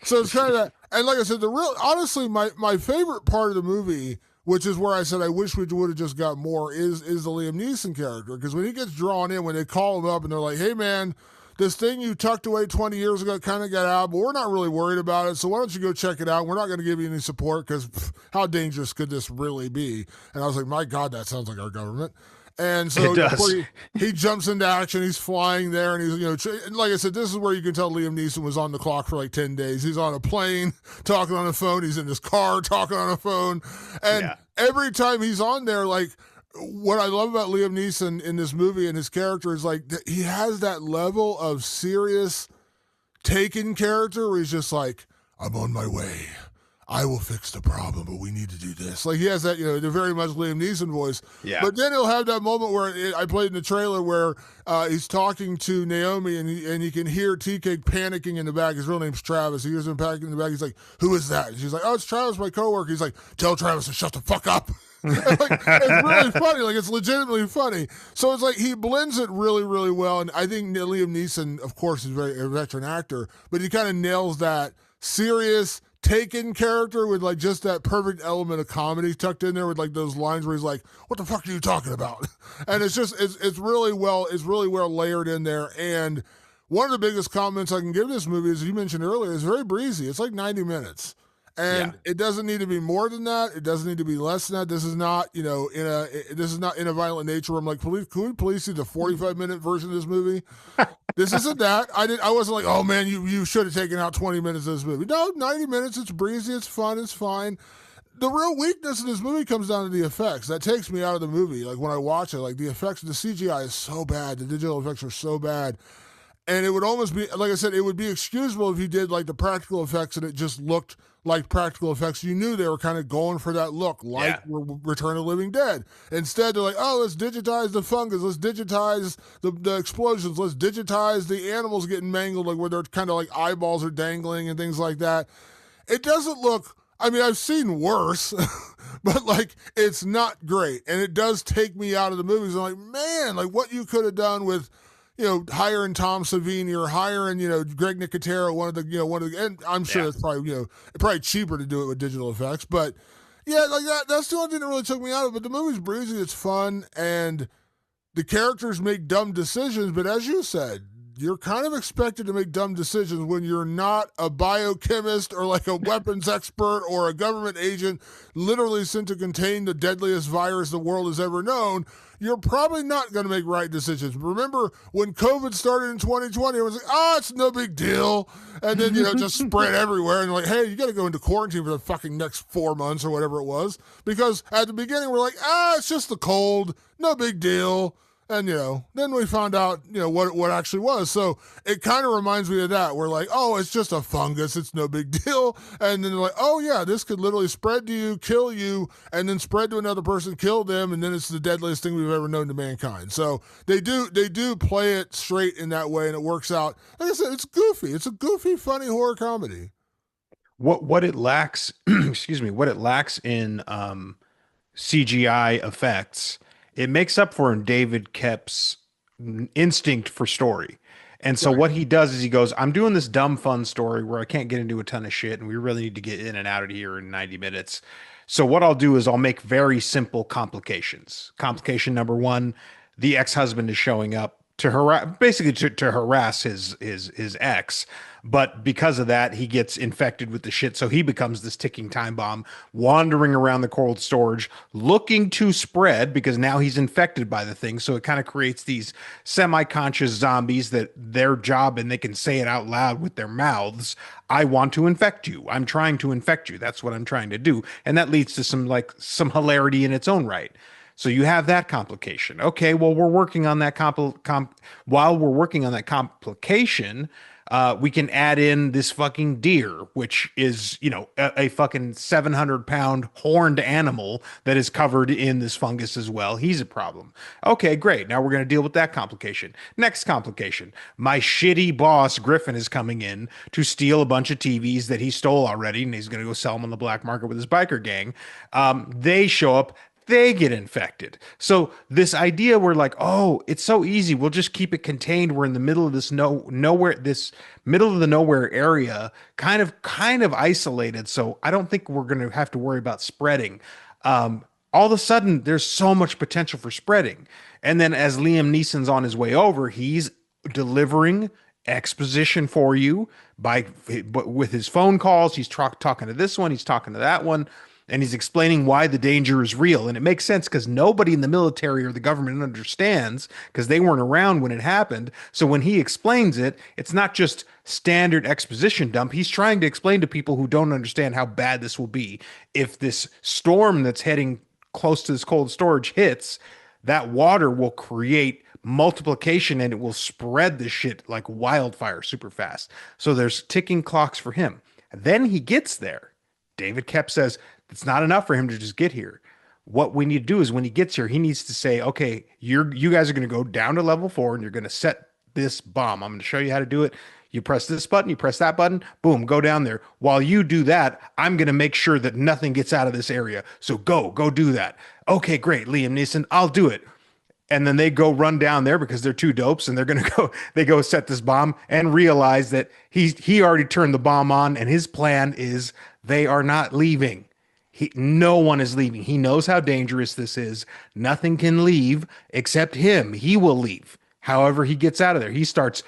S1: So it's kind of that. And like I said, honestly, my favorite part of the movie, which is where I said I wish we would have just got more, is the Liam Neeson character, because when he gets drawn in, when they call him up and they're like, "Hey man, this thing you tucked away 20 years ago kind of got out, but we're not really worried about it. So why don't you go check it out? We're not going to give you any support because how dangerous could this really be?" And I was like, my God, that sounds like our government. And so
S2: It does.
S1: he jumps into action. He's flying there, and like I said, this is where you can tell Liam Neeson was on the clock for like 10 days. He's on a plane talking on a phone. He's in his car talking on a phone, and
S2: Yeah.
S1: every time he's on there, like, what I love about Liam Neeson in this movie and his character is like he has that level of serious taken character where he's just like, "I'm on my way. I will fix the problem, but we need to do this." Like he has that, the very much Liam Neeson voice.
S2: Yeah.
S1: But then he'll have that moment where I played in the trailer where he's talking to Naomi and he can hear TK panicking in the back. His real name's Travis. He hears him panicking in the back. He's like, "Who is that?" And she's like, "Oh, it's Travis, my coworker." He's like, "Tell Travis to shut the fuck up." Like, it's really funny. Like it's legitimately funny. So it's like he blends it really, really well. And I think Liam Neeson, of course, is a veteran actor, but he kind of nails that serious taken character with like just that perfect element of comedy tucked in there with like those lines where he's like, "What the fuck are you talking about?" And it's really well layered in there. And one of the biggest comments I can give this movie, as you mentioned earlier, is very breezy. It's like 90 minutes.
S2: Yeah.
S1: And it doesn't need to be more than that. It doesn't need to be less than that. This is not, this is not in a violent nature where I'm like, could we please see the 45-minute version of this movie? This isn't that. I wasn't like, "Oh man, you should have taken out 20 minutes of this movie." No, 90 minutes. It's breezy. It's fun. It's fine. The real weakness in this movie comes down to the effects. That takes me out of the movie. Like when I watch it, like the effects, the CGI is so bad. The digital effects are so bad. And it would almost be, like I said, it would be excusable if you did like the practical effects and it just looked like practical effects. You knew they were kind of going for that look, like
S2: Yeah.
S1: Return of the Living Dead. Instead, they're like, "Oh, let's digitize the fungus, let's digitize the explosions, let's digitize the animals getting mangled, like where they're kind of like eyeballs are dangling and things like that." It doesn't look. I mean, I've seen worse, but like it's not great, and it does take me out of the movies. I'm like, man, like what you could have done with, hiring Tom Savini or hiring, Greg Nicotero, and I'm sure
S2: Yeah.
S1: it's probably, probably cheaper to do it with digital effects. But yeah, like that's the only thing that really took me out of it. But the movie's breezy, it's fun, and the characters make dumb decisions. But as you said, you're kind of expected to make dumb decisions when you're not a biochemist or like a weapons expert or a government agent literally sent to contain the deadliest virus the world has ever known. You're probably not going to make right decisions. Remember when COVID started in 2020, it was like, "Oh, it's no big deal." And then, just spread everywhere. And like, "Hey, you got to go into quarantine for the fucking next 4 months or whatever it was." Because at the beginning, we're like, "It's just the cold. No big deal." And then we found out what actually was. So it kind of reminds me of that. We're like, "Oh, it's just a fungus. It's no big deal." And then they're like, "Oh yeah, this could literally spread to you, kill you, and then spread to another person, kill them, and then it's the deadliest thing we've ever known to mankind." So they do play it straight in that way, and it works out. Like I said, it's goofy. It's a goofy, funny horror comedy.
S2: What it lacks, excuse me, what it lacks in CGI effects, it makes up for in David Kep's instinct for story. And so
S1: Right.
S2: what he does is he goes, "I'm doing this dumb fun story where I can't get into a ton of shit and we really need to get in and out of here in 90 minutes. So what I'll do is I'll make very simple complications. Complication number one, the ex-husband is showing up to harass, basically to harass his ex, but because of that he gets infected with the shit, so he becomes this ticking time bomb wandering around the cold storage looking to spread because now he's infected by the thing. So it kind of creates these semi-conscious zombies that their job, and they can say it out loud with their mouths, "I want to infect you, I'm trying to infect you, that's what I'm trying to do." And that leads to some hilarity in its own right. So you have that complication. Okay, well, we're working on that while we're working on that complication, We can add in this fucking deer, which is, a fucking 700-pound horned animal that is covered in this fungus as well. He's a problem. Okay, great. Now we're going to deal with that complication. Next complication. My shitty boss, Griffin, is coming in to steal a bunch of TVs that he stole already, and he's going to go sell them on the black market with his biker gang. They show up, they get infected. So this idea we're like, oh, it's so easy. We'll just keep it contained. We're in the middle of this nowhere, this middle of the nowhere area, kind of isolated. So I don't think we're going to have to worry about spreading. All of a sudden, there's so much potential for spreading. And then as Liam Neeson's on his way over, he's delivering exposition for you with his phone calls. He's talking to this one, he's talking to that one, and he's explaining why the danger is real. And it makes sense because nobody in the military or the government understands because they weren't around when it happened. So when he explains it, it's not just standard exposition dump. He's trying to explain to people who don't understand how bad this will be if this storm that's heading close to this cold storage hits. That water will create multiplication and it will spread this shit like wildfire super fast. So there's ticking clocks for him. Then he gets there. David Kep says it's not enough for him to just get here. What we need to do is when he gets here, he needs to say, okay, you guys are going to go down to level 4 and you're going to set this bomb. I'm going to show you how to do it. You press this button, you press that button, boom, go down there. While you do that, I'm going to make sure that nothing gets out of this area. So go do that. Okay, great, Liam Neeson, I'll do it. And then they go run down there because they're two dopes and they go set this bomb and realize that he already turned the bomb on and his plan is they are not leaving. No one is leaving. He knows how dangerous this is. Nothing can leave except him. He will leave. However, he gets out of there. He starts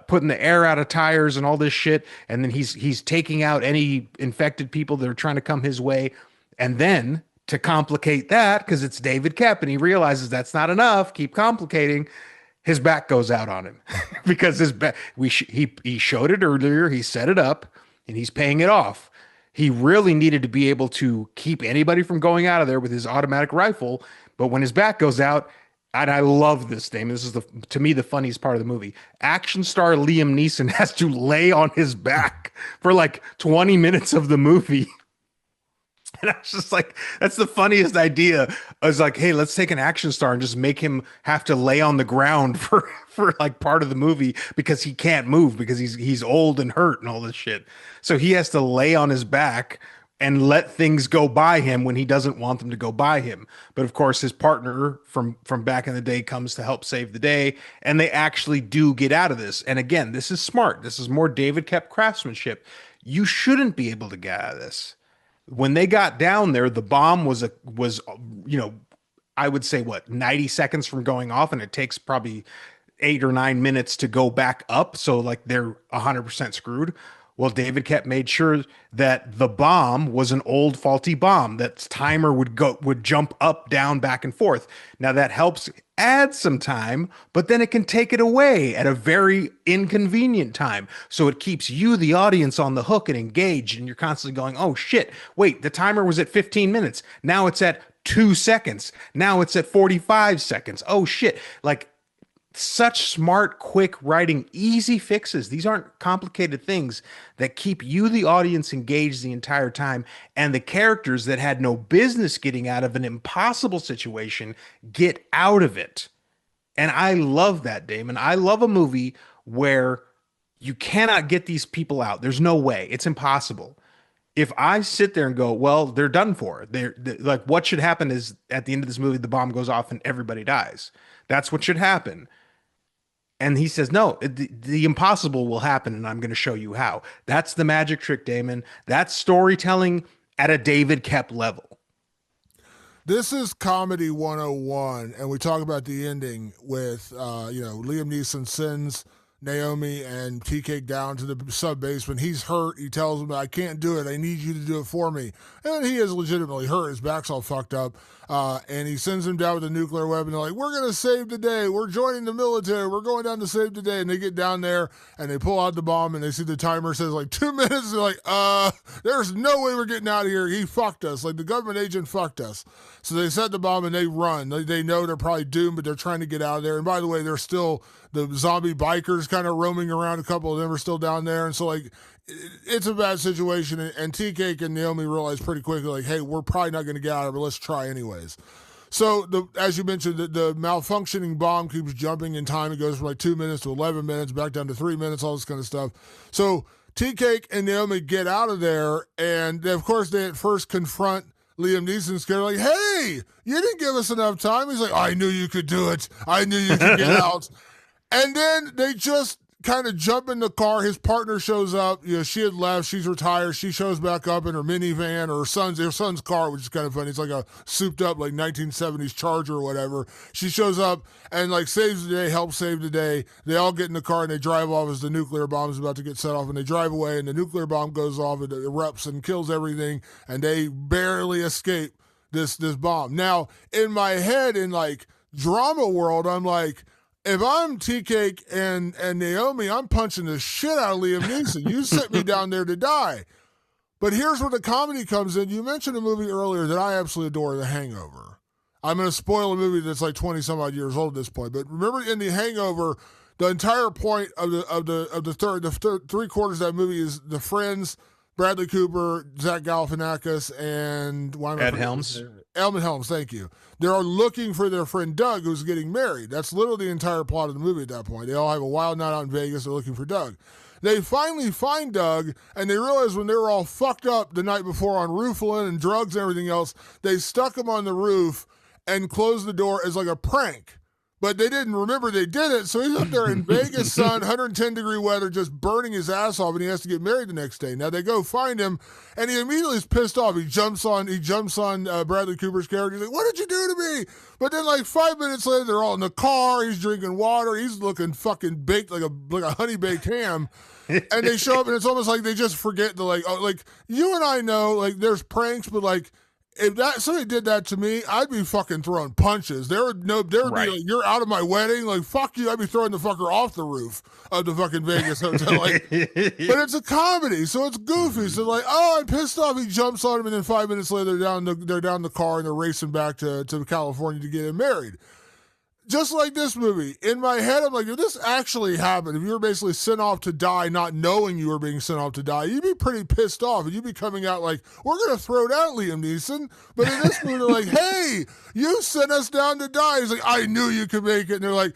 S2: putting the air out of tires and all this shit. And then he's taking out any infected people that are trying to come his way. And then to complicate that, because it's David Kep and he realizes that's not enough, keep complicating, his back goes out on him because his back, he showed it earlier, he set it up and he's paying it off. He really needed to be able to keep anybody from going out of there with his automatic rifle. But when his back goes out, and I love this, Damon, this is to me the funniest part of the movie. Action star Liam Neeson has to lay on his back for like 20 minutes of the movie. And I was just like, that's the funniest idea. I was like, hey, let's take an action star and just make him have to lay on the ground for like part of the movie because he can't move because he's old and hurt and all this shit. So he has to lay on his back and let things go by him when he doesn't want them to go by him. But of course, his partner from back in the day comes to help save the day, and they actually do get out of this. And again, this is smart. This is more David Kep craftsmanship. You shouldn't be able to get out of this. When they got down there, the bomb was I would say 90 seconds from going off, and it takes probably 8 or 9 minutes to go back up. So like they're 100% screwed. Well, David Kep made sure that the bomb was an old faulty bomb. That timer would jump up, down, back and forth. Now that helps add some time, but then it can take it away at a very inconvenient time. So it keeps you, the audience, on the hook and engaged, and you're constantly going, oh shit, wait, the timer was at 15 minutes. Now it's at 2 seconds. Now it's at 45 seconds. Oh shit. Like, such smart, quick writing, easy fixes. These aren't complicated things that keep you, the audience, engaged the entire time. And the characters that had no business getting out of an impossible situation get out of it. And I love that, Damon. I love a movie where you cannot get these people out. There's no way. It's impossible. If I sit there and go, well, they're done for. They're like, what should happen is at the end of this movie, the bomb goes off and everybody dies. That's what should happen. And he says, no, the impossible will happen, and I'm going to show you how. That's the magic trick, Damon. That's storytelling at a David Kep level.
S1: This is comedy 101, and we talk about the ending with, Liam Neeson sends Naomi and TK down to the sub basement. He's hurt. He tells him, I can't do it. I need you to do it for me. And he is legitimately hurt. His back's all fucked up. And he sends him down with a nuclear weapon. They're like, we're going to save the day. We're joining the military. We're going down to save the day. And they get down there and they pull out the bomb and they see the timer says like 2 minutes. They're like, there's no way we're getting out of here. He fucked us. Like the government agent fucked us. So they set the bomb and they run. They know they're probably doomed, but they're trying to get out of there. And by the way, they're still the zombie bikers kind of roaming around. A couple of them are still down there, and so like it's a bad situation. And Tea Cake and Naomi realize pretty quickly, like, hey, we're probably not going to get out of it. Let's try anyways. So, as you mentioned, the malfunctioning bomb keeps jumping in time. It goes from like 2 minutes to 11 minutes, back down to 3 minutes, all this kind of stuff. So, Tea Cake and Naomi get out of there, and of course, they at first confront Liam Neeson, scared, like, hey, you didn't give us enough time. He's like, I knew you could do it. I knew you could get out. And then they just kind of jump in the car. His partner shows up. You know, she had left. She's retired. She shows back up in her minivan or her son's car, which is kind of funny. It's like a souped up like 1970s Charger or whatever. She shows up and like saves the day, helps save the day. They all get in the car and they drive off as the nuclear bomb is about to get set off, and they drive away and the nuclear bomb goes off and it erupts and kills everything, and they barely escape this bomb. Now, in my head, in like drama world, I'm like, if I'm Tea Cake and Naomi, I'm punching the shit out of Liam Neeson. You sent me down there to die. But here's where the comedy comes in. You mentioned a movie earlier that I absolutely adore, The Hangover. I'm going to spoil a movie that's like 20 some odd years old at this point. But remember, in The Hangover, the entire point of the three quarters of that movie is the friends, Bradley Cooper, Zach Galifianakis, and
S2: Ed Helms.
S1: Elman Helms, thank you. They're looking for their friend Doug, who's getting married. That's literally the entire plot of the movie at that point. They all have a wild night out in Vegas. They're looking for Doug. They finally find Doug, and they realize when they were all fucked up the night before on Rooflin and drugs and everything else, they stuck him on the roof and closed the door as like a prank. But they didn't remember they did it, so he's up there in Vegas sun, 110-degree weather, just burning his ass off, and he has to get married the next day. Now they go find him, and he immediately is pissed off. He jumps on Bradley Cooper's character. He's like, "What did you do to me?" But then, like 5 minutes later, they're all in the car. He's drinking water. He's looking fucking baked like a honey baked ham. And they show up, and it's almost like they just forget like you and I know, like there's pranks, but like, if somebody did that to me, I'd be fucking throwing punches. There would be like, you're out of my wedding, like fuck you. I'd be throwing the fucker off the roof of the fucking Vegas hotel. Like, but it's a comedy, so it's goofy. So like, oh, I'm pissed off. He jumps on him, and then 5 minutes later, they're down the car and they're racing back to California to get him married. Just like this movie, in my head, I'm like, if this actually happened, if you were basically sent off to die, not knowing you were being sent off to die, you'd be pretty pissed off, and you'd be coming out like, we're going to throw down Liam Neeson. But in this movie, they're like, hey, you sent us down to die. He's like, I knew you could make it. And they're like,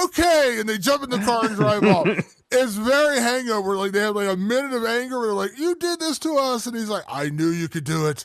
S1: okay. And they jump in the car and drive off. It's very Hangover. Like, they have like a minute of anger where they're like, you did this to us. And he's like, I knew you could do it.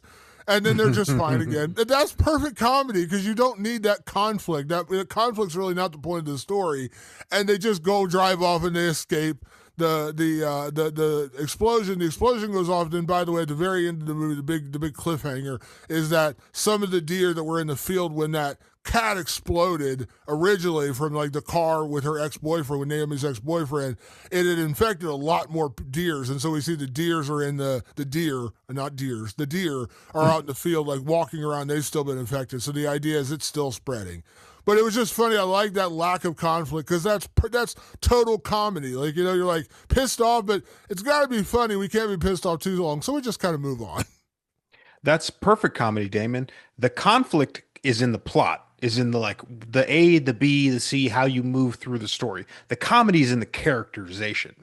S1: And then they're just fine again. That's perfect comedy because you don't need that conflict. That conflict's really not the point of the story. And they just go drive off and they escape the explosion. The explosion goes off. Then, by the way, at the very end of the movie, the big cliffhanger is that some of the deer that were in the field when that cat exploded originally from like the car with her ex-boyfriend, with Naomi's ex-boyfriend, it had infected a lot more deers. And so we see the deers are in the deer are out in the field like walking around. They've still been infected. So the idea is it's still spreading. But it was just funny. I like that lack of conflict because that's total comedy. Like, you know, you're like pissed off, but it's got to be funny. We can't be pissed off too long. So we just kind of move on.
S2: That's perfect comedy, Damon. The conflict is in the plot, is in the like the A, the B, the C, how you move through the story. The comedy is in the characterization.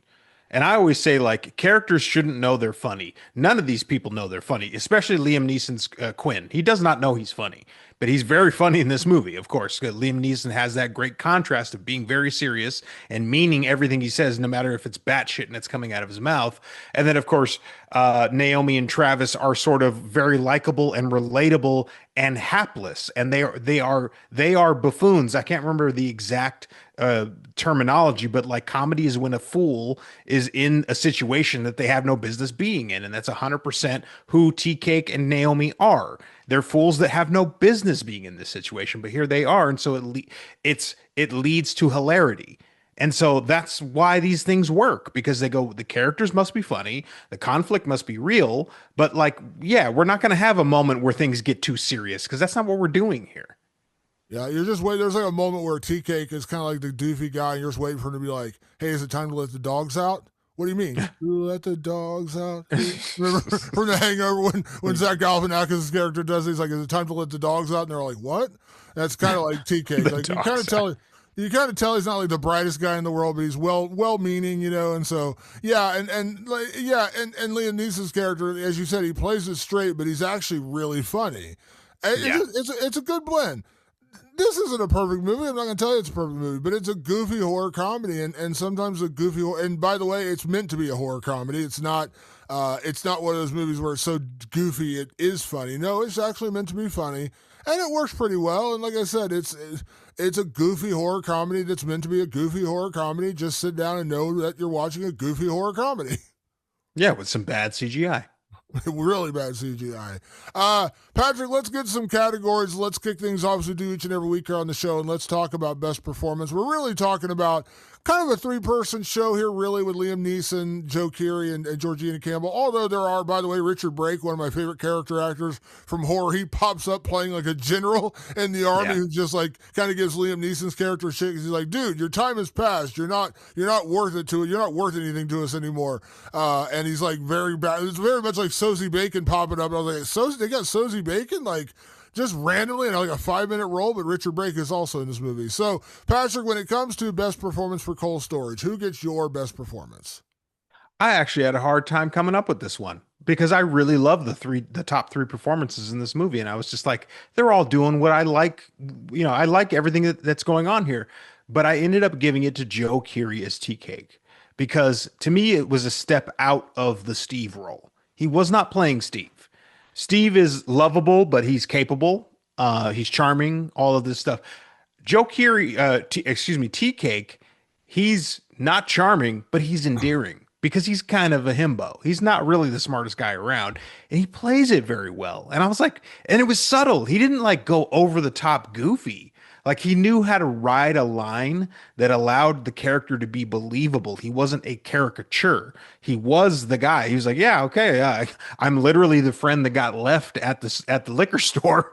S2: And I always say, like, characters shouldn't know they're funny. None of these people know they're funny, especially Liam Neeson's Quinn. He does not know he's funny, but he's very funny in this movie, of course. Liam Neeson has that great contrast of being very serious and meaning everything he says, no matter if it's batshit and it's coming out of his mouth. And then, of course, Naomi and Travis are sort of very likable and relatable and hapless, and they are buffoons. I can't remember the exact terminology, but like comedy is when a fool is in a situation that they have no business being in, and that's 100% who Tea Cake and Naomi are. They're fools that have no business being in this situation, but here they are, and so it leads to hilarity. And so that's why these things work, because they go, the characters must be funny, the conflict must be real, but like, yeah, we're not going to have a moment where things get too serious because that's not what we're doing here.
S1: Yeah, you're just waiting. There's like a moment where Tea Cake is kind of like the doofy guy, and you're just waiting for him to be like, hey, is it time to let the dogs out? What do you mean? Let the dogs out? Remember from The Hangover when Zach Galifianakis' character does it, he's like, is it time to let the dogs out? And they're like, what? That's kind of like Tea Cake. Like, you kind of tell it. you kind of tell he's not like the brightest guy in the world, but he's well meaning, and so yeah, and like yeah, and Liam Neeson's character, as you said, he plays it straight, but he's actually really funny.
S2: Yeah.
S1: It's a good blend. This isn't a perfect movie. I'm not going to tell you it's a perfect movie, but it's a goofy horror comedy, and sometimes a goofy. And by the way, it's meant to be a horror comedy. It's not. It's not one of those movies where it's so goofy it is funny. No, it's actually meant to be funny, and it works pretty well. And like I said, it's a goofy horror comedy that's meant to be a goofy horror comedy. Just sit down and know that you're watching a goofy horror comedy.
S2: Yeah, with some bad CGI.
S1: Really bad CGI. Patrick, let's get some categories. Let's kick things off as we do each and every week here on the show, and let's talk about best performance. We're really talking about kind of a three-person show here, really, with Liam Neeson, Joe Keery, and Georgina Campbell. Although there are, by the way, Richard Brake, one of my favorite character actors from horror. He pops up playing like a general in the army
S2: Yeah.
S1: who just like kind of gives Liam Neeson's character shit. He's like, dude, your time has passed. You're not worth it to it. You're not worth anything to us anymore. And he's like very bad. It's very much like Sosie Bacon popping up. I was like, they got Sosie Bacon like just randomly in like a 5-minute role, but Richard Brake is also in this movie. So, Patrick, when it comes to best performance for cold storage, who gets your best performance?
S2: I actually had a hard time coming up with this one because I really love the top three performances in this movie, and I was just like, they're all doing what I like. I like everything that's going on here, but I ended up giving it to Joe Keery as Tea Cake because to me it was a step out of the Steve role. He was not playing Steve. Steve is lovable, but he's capable. He's charming. All of this stuff. Joe Keery, Tea Cake, he's not charming, but he's endearing because he's kind of a himbo. He's not really the smartest guy around, and he plays it very well. And I was like, and it was subtle. He didn't like go over the top goofy. Like he knew how to ride a line that allowed the character to be believable. He wasn't a caricature. He was the guy. He was like, yeah, okay, I'm literally the friend that got left at the liquor store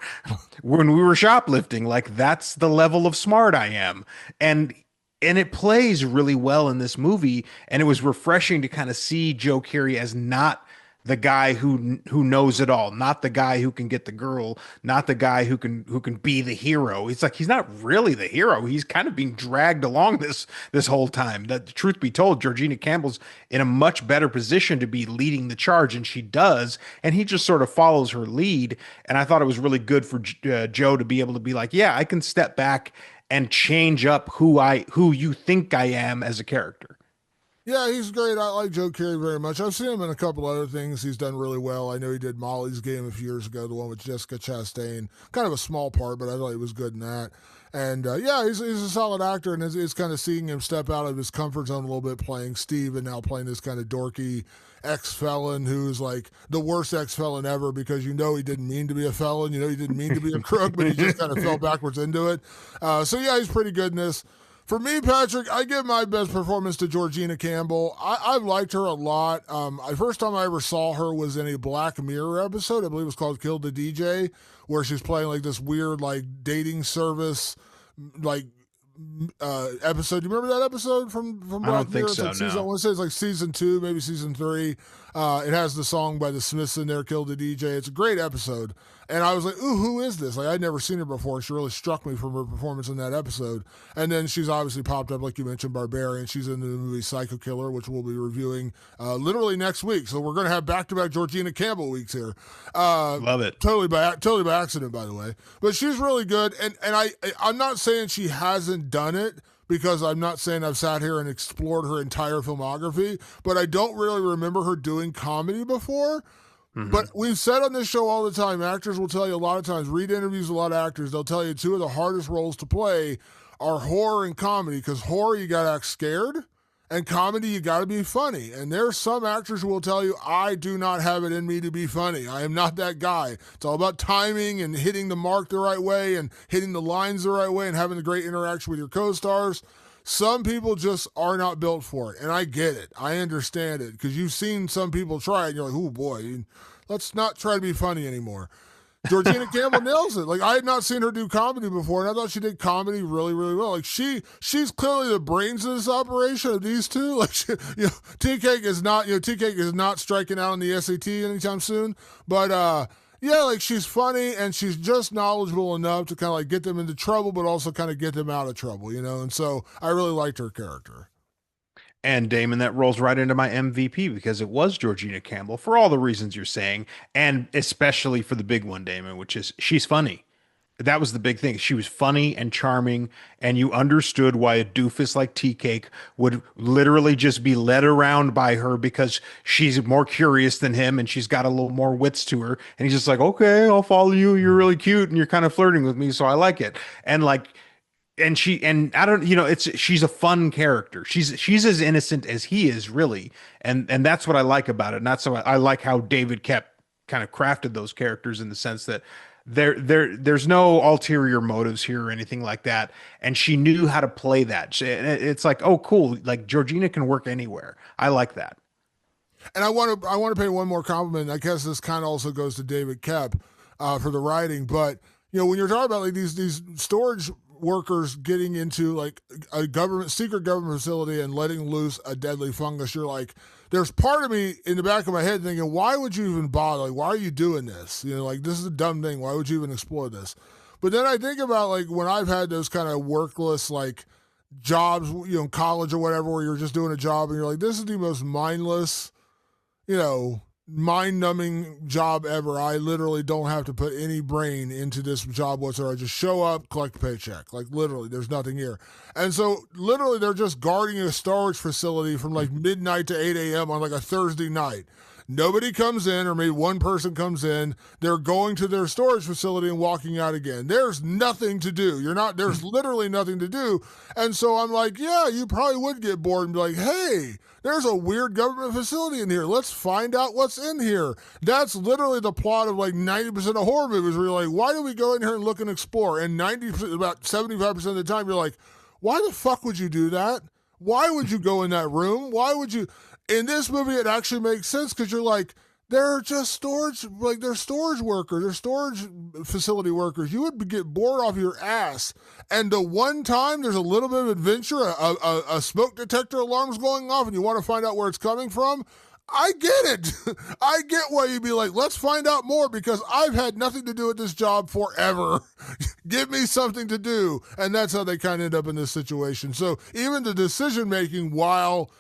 S2: when we were shoplifting. Like that's the level of smart I am. And it plays really well in this movie, and it was refreshing to kind of see Joe Keery as not the guy who knows it all, not the guy who can get the girl, not the guy who can be the hero. It's like he's not really the hero. He's kind of being dragged along this whole time. That the truth be told, Georgina Campbell's in a much better position to be leading the charge, and she does, and he just sort of follows her lead. And I thought it was really good for Joe to be able to be like, yeah, I can step back and change up who you think I am as a character.
S1: Yeah, he's great. I like Joe Keery very much. I've seen him in a couple other things. He's done really well. I know he did Molly's Game a few years ago, the one with Jessica Chastain. Kind of a small part, but I thought he was good in that. And yeah, he's a solid actor, and it's kind of seeing him step out of his comfort zone a little bit, playing Steve, and now playing this kind of dorky ex-felon who's like the worst ex-felon ever because he didn't mean to be a felon. He didn't mean to be a crook, but he just kind of fell backwards into it. So yeah, he's pretty good in this. For me, Patrick, I give my best performance to Georgina Campbell. I've liked her a lot. The first time I ever saw her was in a Black Mirror episode. I believe it was called Kill the DJ, where she's playing like this weird like dating service like episode. Do you remember that episode from
S2: I
S1: Black
S2: don't
S1: Mirror?
S2: think
S1: It's
S2: so.
S1: like season, I
S2: No.
S1: want to say it's like season 2, maybe season 3. It has the song by the Smiths in there, Kill the DJ. It's a great episode. And I was like, ooh, who is this? Like, I'd never seen her before. She really struck me from her performance in that episode. And then she's obviously popped up, like you mentioned, Barbarian. She's in the movie Psycho Killer, which we'll be reviewing literally next week. So we're going to have back-to-back Georgina Campbell weeks here.
S2: Love it.
S1: Totally by accident, by the way. But she's really good. And I'm not saying she hasn't done it, because I'm not saying I've sat here and explored her entire filmography, but I don't really remember her doing comedy before. But we've said on this show all the time, actors will tell you a lot of times, read interviews with a lot of actors, they'll tell you two of the hardest roles to play are horror and comedy, because horror, you got to act scared, and comedy, you got to be funny. And there's some actors who will tell you, I do not have it in me to be funny. I am not that guy. It's all about timing and hitting the mark the right way and hitting the lines the right way and having a great interaction with your co-stars. Some people just are not built for it, and I get it. I understand it, because you've seen some people try it, and you're like, oh boy, let's not try to be funny anymore. Georgina Campbell nails it. Like, I had not seen her do comedy before, and I thought she did comedy really, really well. Like, she's clearly the brains of this operation of these two. Like, Tea Cake is not striking out on the SAT anytime soon. But Yeah, like she's funny and she's just knowledgeable enough to kind of like get them into trouble, but also kind of get them out of trouble, you know? And so I really liked her character.
S2: And Damon, that rolls right into my MVP because it was Georgina Campbell for all the reasons you're saying, and especially for the big one, Damon, which is she's funny. That was the big thing. She was funny and charming, and you understood why a doofus like Tea Cake would literally just be led around by her because she's more curious than him and she's got a little more wits to her. And he's just like, okay, I'll follow you. You're really cute and you're kind of flirting with me, so I like it. And like, and I don't, it's she's a fun character. She's as innocent as he is, really, and that's what I like about it. And that's why I like how David kept kind of crafted those characters in the sense that there's no ulterior motives here or anything like that. And she knew how to play that. It's like, oh, cool. Like Georgina can work anywhere. I like that.
S1: And I want to pay one more compliment. I guess this kind of also goes to David Kep for the writing, but when you're talking about like these storage workers getting into like a secret government facility and letting loose a deadly fungus, you're like, there's part of me in the back of my head thinking, why would you even bother? Like, why are you doing this? Like this is a dumb thing. Why would you even explore this? But then I think about like when I've had those kind of workless like jobs, in college or whatever, where you're just doing a job and you're like, this is the most mindless, mind numbing job ever. I literally don't have to put any brain into this job whatsoever. I just show up, collect a paycheck. Like literally, there's nothing here. And so literally they're just guarding a storage facility from like midnight to 8 a.m. on like a Thursday night. Nobody comes in, or maybe one person comes in. They're going to their storage facility and walking out again. There's nothing to do. There's literally nothing to do. And so I'm like, yeah, you probably would get bored and be like, hey, there's a weird government facility in here. Let's find out what's in here. That's literally the plot of like 90% of horror movies where you're like, why do we go in here and look and explore? And about 75% of the time, you're like, why the fuck would you do that? Why would you go in that room? Why would you? In this movie, it actually makes sense because you're like, they're just storage, like they're storage workers, they're storage facility workers. You would get bored off your ass. And the one time there's a little bit of adventure, a smoke detector alarm's going off, and you want to find out where it's coming from. I get it. I get why you'd be like, let's find out more because I've had nothing to do with this job forever. Give me something to do. And that's how they kind of end up in this situation. So even the decision making while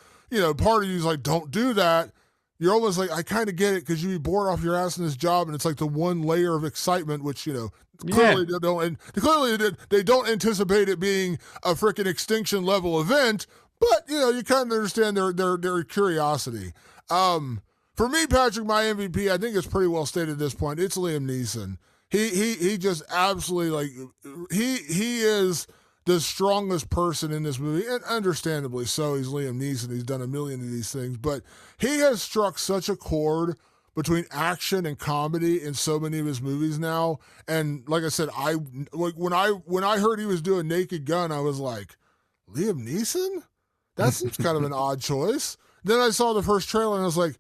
S1: part of you is like, don't do that. You're almost like, I kind of get it because you'd be bored off your ass in this job, and it's like the one layer of excitement, which clearly
S2: Yeah.
S1: they don't anticipate it being a freaking extinction level event, but you kind of understand their curiosity. For me, Patrick, my MVP, I think it's pretty well stated at this point. It's Liam Neeson. He just absolutely he is the strongest person in this movie, and understandably so. He's Liam Neeson. He's done a million of these things, but he has struck such a chord between action and comedy in so many of his movies now. And like I said, when I heard he was doing Naked Gun, I was like, Liam Neeson? That seems kind of an odd choice. Then I saw the first trailer and I was like,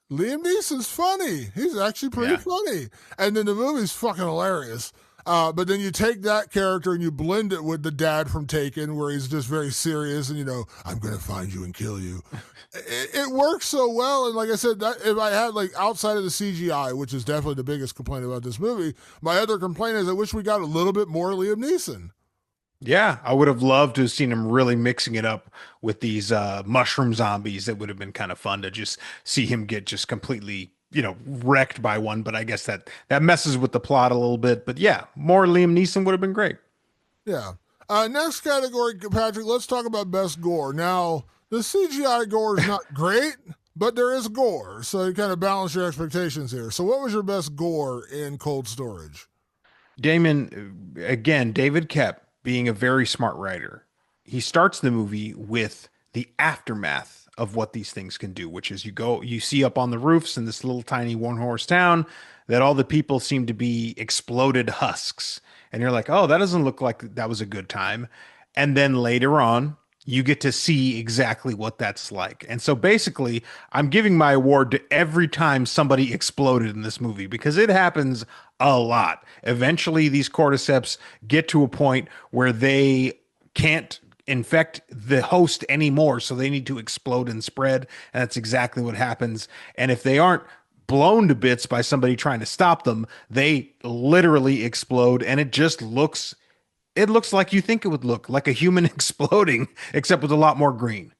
S1: Liam Neeson's funny. He's actually pretty
S2: Yeah.
S1: funny. And then the movie's fucking hilarious. But then you take that character and you blend it with the dad from Taken, where he's just very serious and I'm gonna find you and kill you. It works so well, and like I said, that if I had like outside of the CGI, which is definitely the biggest complaint about this movie, my other complaint is I wish we got a little bit more Liam Neeson.
S2: Yeah, I would have loved to have seen him really mixing it up with these mushroom zombies. That would have been kind of fun to just see him get just completely, wrecked by one. But I guess that messes with the plot a little bit. But yeah, more Liam Neeson would have been great.
S1: Yeah. Next category, Patrick. Let's talk about best gore. Now, the CGI gore is not great, but there is gore, so you kind of balance your expectations here. So, what was your best gore in Cold Storage?
S2: Damon, again, David Kep being a very smart writer, he starts the movie with the aftermath of what these things can do, which is you see up on the roofs in this little tiny one horse town that all the people seem to be exploded husks. And you're like, oh, that doesn't look like that was a good time. And then later on, you get to see exactly what that's like. And so basically, I'm giving my award to every time somebody exploded in this movie because it happens a lot. Eventually, these cordyceps get to a point where they can't infect the host anymore, so they need to explode and spread. And that's exactly what happens. And if they aren't blown to bits by somebody trying to stop them, they literally explode, and it looks like you think it would look like a human exploding, except with a lot more green.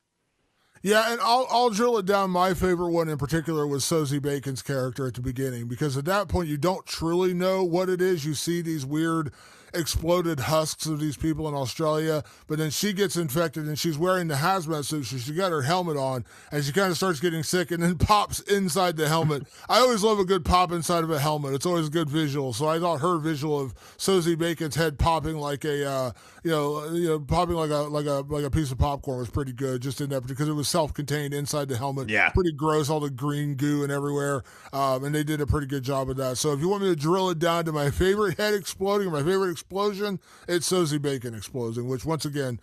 S1: Yeah, and I'll drill it down. My favorite one in particular was Sosie Bacon's character at the beginning, because at that point you don't truly know what it is. You see these weird exploded husks of these people in Australia, but then she gets infected and she's wearing the hazmat suit, so she got her helmet on and she kind of starts getting sick and then pops inside the helmet. I always love a good pop inside of a helmet. It's always a good visual. So I thought her visual of Sosie Bacon's head popping like a popping like a piece of popcorn was pretty good, just in that, because it was self-contained inside the helmet.
S2: Yeah.
S1: Pretty gross, all the green goo and everywhere. And they did a pretty good job of that. So if you want me to drill it down to my favorite head exploding or my favorite explosion, it's Sosie Bacon exploding, which once again,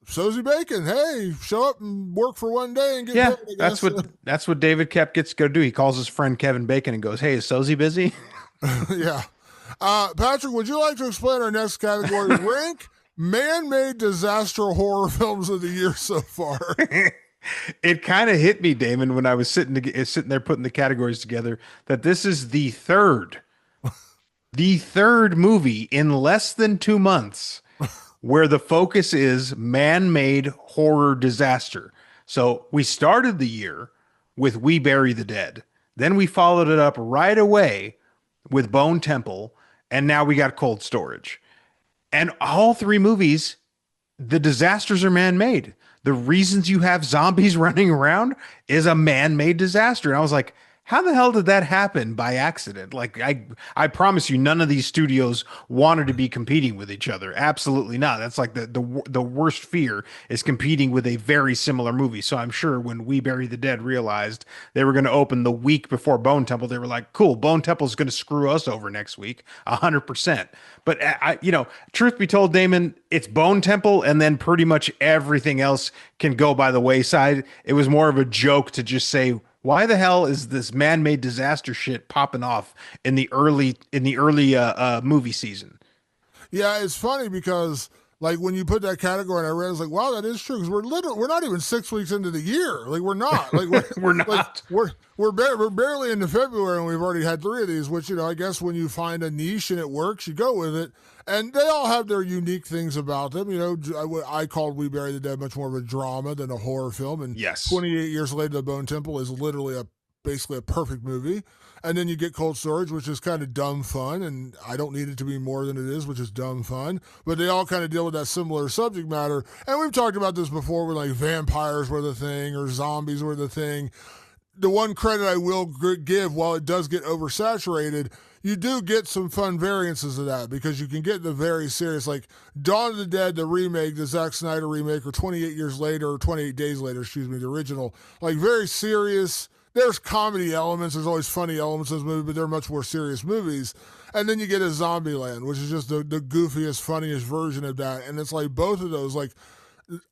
S1: Sosie Bacon, hey, show up and work for one day and get
S2: Yeah,
S1: paid, I guess.
S2: that's what David Kep gets to go do. He calls his friend Kevin Bacon and goes, "Hey, is Sozy busy?"
S1: Yeah. Patrick, would you like to explain our next category? Rank man-made disaster horror films of the year so far.
S2: It kind of hit me, Damon, when I was sitting there putting the categories together, that this is the third movie in less than 2 months where the focus is man-made horror disaster. So we started the year with We Bury the Dead. Then we followed it up right away with Bone Temple, and now we got Cold Storage. And all three movies, the disasters are man-made. The reasons you have zombies running around is a man-made disaster. And I was like, how the hell did that happen by accident? Like I promise you, none of these studios wanted to be competing with each other. Absolutely not. That's like the worst fear is competing with a very similar movie. So I'm sure when We Bury the Dead realized they were going to open the week before Bone Temple, they were like, cool, Bone Temple's going to screw us over next week, 100%. But truth be told, Damon, it's Bone Temple, and then pretty much everything else can go by the wayside. It was more of a joke to just say, why the hell is this man-made disaster shit popping off in the early movie season?
S1: Yeah, it's funny because like when you put that category and I read, I was like, wow, that is true, because we're not even 6 weeks into the year. Like we're not. Like
S2: We're
S1: like
S2: not.
S1: we're barely into February and we've already had three of these. Which, I guess when you find a niche and it works, you go with it. And they all have their unique things about them. I called We Bury the Dead much more of a drama than a horror film. And
S2: Yes.
S1: 28 years later, The Bone Temple is literally basically a perfect movie. And then you get Cold Storage, which is kind of dumb fun, and I don't need it to be more than it is, which is dumb fun. But they all kind of deal with that similar subject matter. And we've talked about this before, when like vampires were the thing or zombies were the thing. The one credit I will give, while it does get oversaturated, you do get some fun variances of that, because you can get the very serious, like Dawn of the Dead, the remake, the Zack Snyder remake, or 28 years later, or 28 days later, excuse me, the original, like very serious. There's comedy elements, there's always funny elements in this movie, but they're much more serious movies. And then you get a Zombieland, which is just the goofiest, funniest version of that. And it's like both of those, like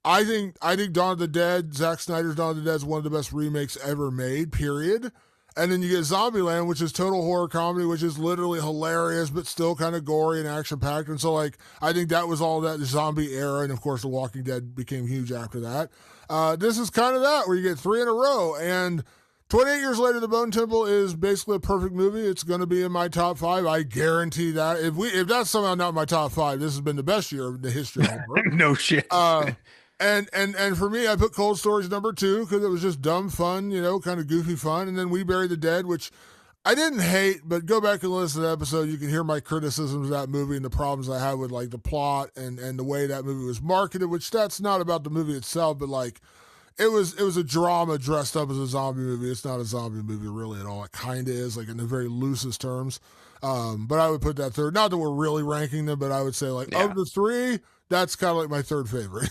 S1: I think Dawn of the Dead, Zack Snyder's Dawn of the Dead, is one of the best remakes ever made, period. And then you get Zombieland, which is total horror comedy, which is literally hilarious, but still kind of gory and action packed. And so, like, I think that was all that zombie era. And of course, The Walking Dead became huge after that. This is kind of that, where you get three in a row. And 28 years later, The Bone Temple is basically a perfect movie. It's going to be in my top five. I guarantee that. If that's somehow not my top five, this has been the best year of the history of horror.
S2: No shit.
S1: And for me, I put Cold Storage number two because it was just dumb fun, kind of goofy fun. And then We Bury the Dead, which I didn't hate, but go back and listen to the episode. You can hear my criticisms of that movie and the problems I had with like the plot and the way that movie was marketed, which that's not about the movie itself, but like it was a drama dressed up as a zombie movie. It's not a zombie movie really at all. It kind of is, like in the very loosest terms. But I would put that third. Not that we're really ranking them, but I would say like of the three, that's kind of like my third favorite.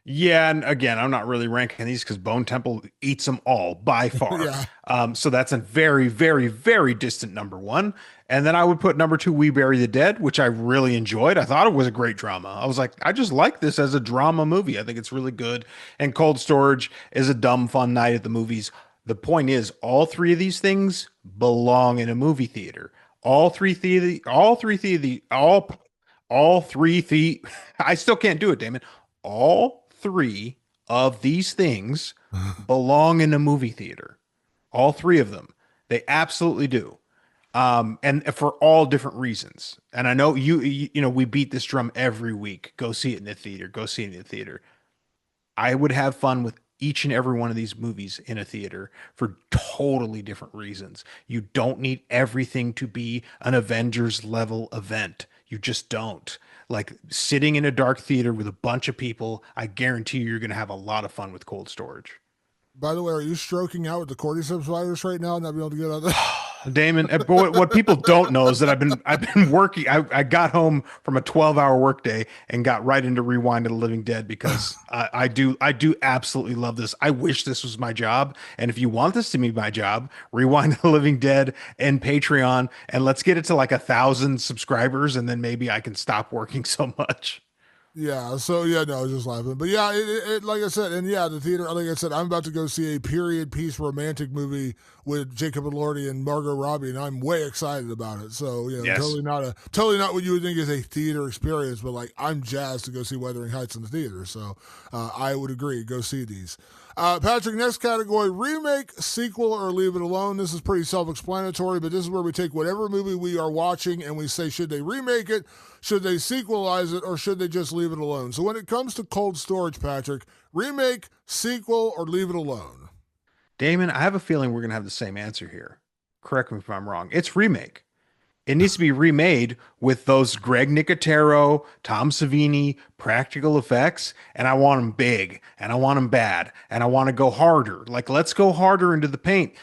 S2: Yeah, and again, I'm not really ranking these because Bone Temple eats them all by far.
S1: Yeah.
S2: So that's a very, very, very distant number one. And then I would put number two, We Bury the Dead, which I really enjoyed. I thought it was a great drama. I was like, I just like this as a drama movie. I think it's really good. And Cold Storage is a dumb, fun night at the movies. The point is, all three of these things belong in a movie theater. All three I still can't do it, Damon. All three of these things belong in a movie theater. All three of them. They absolutely do. And for all different reasons. And I know we beat this drum every week. Go see it in the theater. Go see it in the theater. I would have fun with each and every one of these movies in a theater for totally different reasons. You don't need everything to be an Avengers level event. You just don't. Like sitting in a dark theater with a bunch of people, I guarantee you're going to have a lot of fun with Cold Storage.
S1: By the way, are you stroking out with the cordyceps virus right now and not being able to get out of that?
S2: Damon, boy, what people don't know is that I've been working. I got home from a 12-hour workday and got right into Rewind of the Living Dead because I do absolutely love this. I wish this was my job. And if you want this to be my job, Rewind of the Living Dead and Patreon, and let's get it to like 1,000 subscribers, and then maybe I can stop working so much.
S1: Yeah, so yeah, no, I was just laughing. But yeah, like I said, and yeah, the theater, like I said, I'm about to go see a period piece romantic movie with Jacob Elordi and Margot Robbie, and I'm way excited about it. So,
S2: Yes.
S1: totally not what you would think is a theater experience, but like I'm jazzed to go see Wuthering Heights in the theater. So, I would agree, go see these. Patrick, next category: remake, sequel, or leave it alone. This is pretty self-explanatory, but this is where we take whatever movie we are watching and we say, should they remake it, should they sequelize it, or should they just leave it alone? So when it comes to Cold Storage, Patrick, remake, sequel, or leave it alone?
S2: Damon, I have a feeling we're gonna have the same answer here. Correct me if I'm wrong. It's remake. It needs to be remade with those Greg Nicotero, Tom Savini practical effects, and I want them big, and I want them bad, and I want to go harder. Like let's go harder into the paint,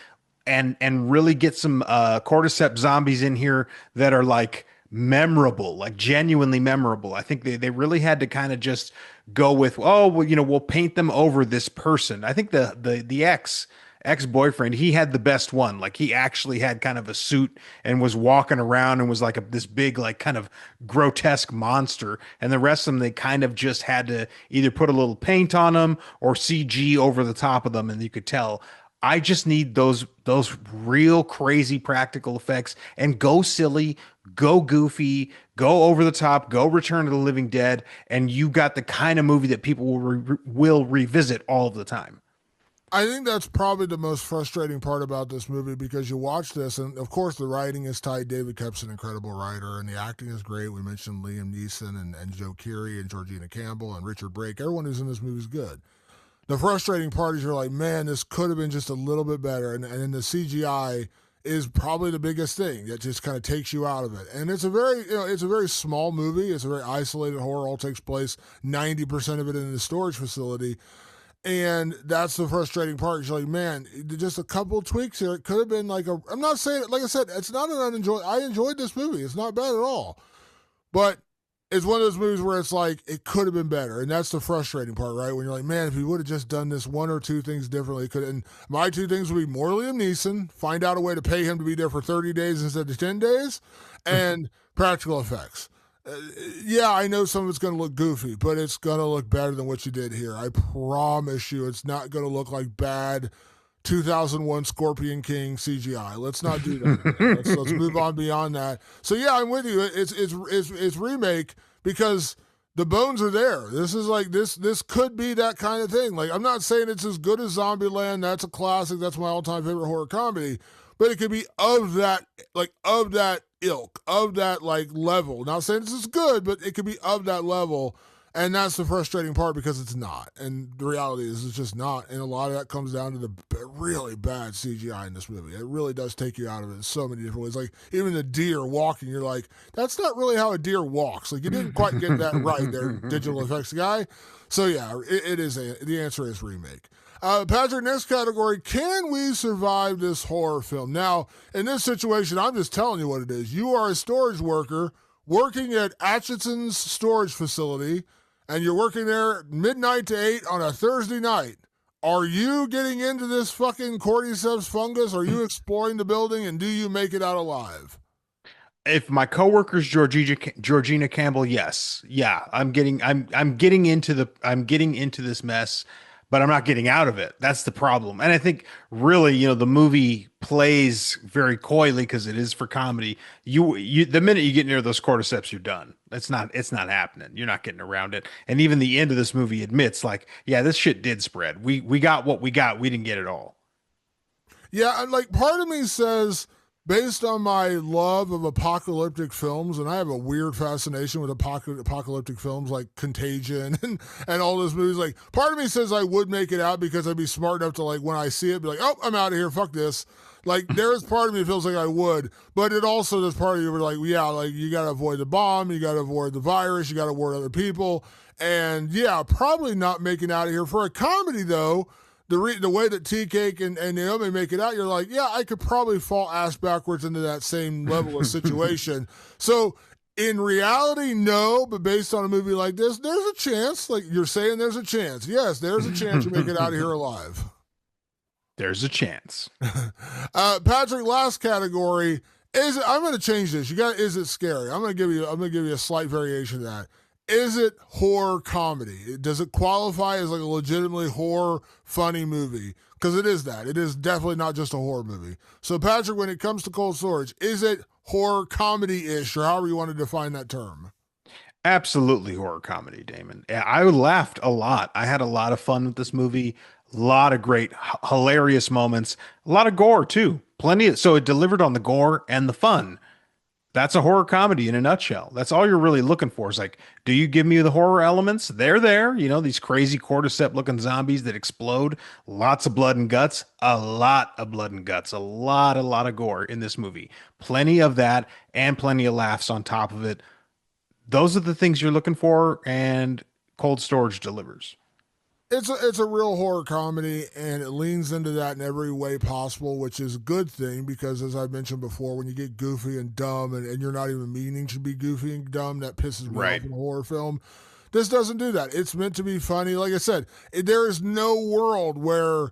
S2: and really get some cordyceps zombies in here that are like memorable, like genuinely memorable. I think they really had to kind of just go with, oh, well, we'll paint them over this person. I think the ex-boyfriend, he had the best one. Like he actually had kind of a suit and was walking around and was like this big, like kind of grotesque monster. And the rest of them, they kind of just had to either put a little paint on them or CG over the top of them, and you could tell. I just need those real crazy practical effects and go silly, go goofy, go over the top, go Return of the Living Dead, and you got the kind of movie that people will revisit all of the time.
S1: I think that's probably the most frustrating part about this movie because you watch this, and of course, the writing is tight. David Koepp's an incredible writer, and the acting is great. We mentioned Liam Neeson and Joe Keery and Georgina Campbell and Richard Brake. Everyone who's in this movie is good. The frustrating part is you're like, man, this could have been just a little bit better. And then the CGI is probably the biggest thing that just kind of takes you out of it. And it's a very, it's a very small movie. It's a very isolated horror. All takes place 90% of it in the storage facility. And that's the frustrating part. You're like, man, just a couple tweaks here. It could have been like a. I'm not saying, like I said, it's not an unenjoy. I enjoyed this movie. It's not bad at all. But it's one of those movies where it's like it could have been better, and that's the frustrating part, right? When you're like, man, if he would have just done this one or two things differently, it could. And my two things would be more Liam Neeson, find out a way to pay him to be there for 30 days instead of 10 days, and practical effects. Yeah, I know some of it's going to look goofy, but it's going to look better than what you did here. I promise you, it's not going to look like bad 2001 Scorpion King CGI. Let's not do that again. Let's move on beyond that. So yeah, I'm with you. It's remake because the bones are there. This is like this could be that kind of thing. Like I'm not saying it's as good as Zombieland. That's a classic. That's my all-time favorite horror comedy. But it could be of that ilk, of that like level. Not saying this is good, but it could be of that level. And that's the frustrating part because it's not. And the reality is it's just not. And a lot of that comes down to the really bad CGI in this movie. It really does take you out of it in so many different ways. Like even the deer walking, you're like, that's not really how a deer walks. Like you didn't quite get that right there, digital effects guy. So yeah, the answer is remake. Patrick, next category, can we survive this horror film? Now, in this situation, I'm just telling you what it is. You are a storage worker working at Atchison's storage facility, and you're working there midnight to 8 on a Thursday night. Are you getting into this fucking cordyceps fungus? Are you exploring the building, and do you make it out alive?
S2: If my coworker's Georgina Campbell, yes, yeah, I'm getting into this mess, but I'm not getting out of it. That's the problem. And I think really, the movie plays very coyly because it is for comedy. The minute you get near those cordyceps, you're done. It's not happening. You're not getting around it. And even the end of this movie admits, like, yeah, this shit did spread. We got what we got. We didn't get it all.
S1: Yeah, and like part of me says, based on my love of apocalyptic films, and I have a weird fascination with apocalyptic films like Contagion and all those movies. Like, part of me says I would make it out because I'd be smart enough to, like, when I see it, be like, oh, I'm out of here. Fuck this. Like, there is part of me that feels like I would, but it also, there's part of you where, like, yeah, like, you got to avoid the bomb, you got to avoid the virus, you got to avoid other people. And yeah, probably not making out of here. For a comedy, though, the way that Tea Cake and Naomi make it out, you're like, yeah, I could probably fall ass backwards into that same level of situation. So in reality, no, but based on a movie like this, there's a chance. Like you're saying, there's a chance. Yes, there's a chance you make it out of here alive.
S2: There's a chance.
S1: Patrick, last category is it, I'm going to change this. You got, is it scary? I'm going to give you a slight variation of that. Is it horror comedy? Does it qualify as like a legitimately horror funny movie? Because it is that. It is definitely not just a horror movie. So, Patrick, when it comes to Cold Storage, is it horror comedy-ish, or however you want to define that term?
S2: Absolutely horror comedy, Damon. I laughed a lot. I had a lot of fun with this movie. A lot of great, hilarious moments. A lot of gore too. Plenty of, so it delivered on the gore and the fun. That's a horror comedy in a nutshell. That's all you're really looking for. Is like, do you give me the horror elements? They're there. You know, these crazy cordyceps looking zombies that explode. Lots of blood and guts. A lot of blood and guts. A lot of gore in this movie. Plenty of that and plenty of laughs on top of it. Those are the things you're looking for, and Cold Storage delivers.
S1: It's a real horror comedy, and it leans into that in every way possible, which is a good thing because, as I mentioned before, when you get goofy and dumb and you're not even meaning to be goofy and dumb, that pisses me
S2: Right.
S1: off in a horror film. This doesn't do that. It's meant to be funny. Like I said, there is no world where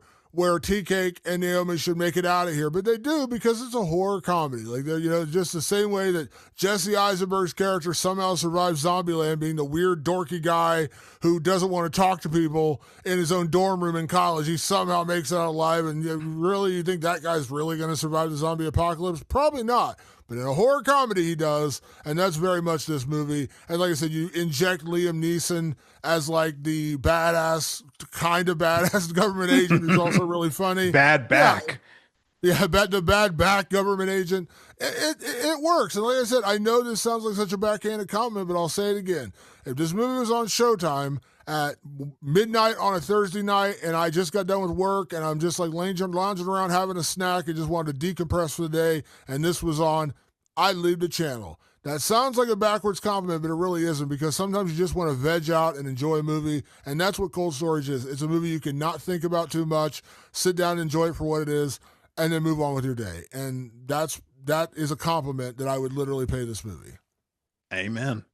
S1: Tea Cake and Naomi should make it out of here, but they do because it's a horror comedy. Like they're, just the same way that Jesse Eisenberg's character somehow survives Zombieland, being the weird dorky guy who doesn't want to talk to people in his own dorm room in college. He somehow makes it out alive, and you think that guy's really going to survive the zombie apocalypse? Probably not. But in a horror comedy, he does, and that's very much this movie. And like I said, you inject Liam Neeson as like the badass, kind of badass government agent who's also really funny.
S2: Bad back.
S1: Yeah, the bad back government agent. It works. And like I said, I know this sounds like such a backhanded compliment, but I'll say it again. If this movie was on Showtime at midnight on a Thursday night and I just got done with work and I'm just like lounging around having a snack and just wanted to decompress for the day and this was on, I'd leave the channel. That sounds like a backwards compliment, but it really isn't, because sometimes you just want to veg out and enjoy a movie, and that's what Cold Storage is. It's a movie you can not think about too much, sit down and enjoy it for what it is, and then move on with your day. And that is a compliment that I would literally pay this movie.
S2: Amen.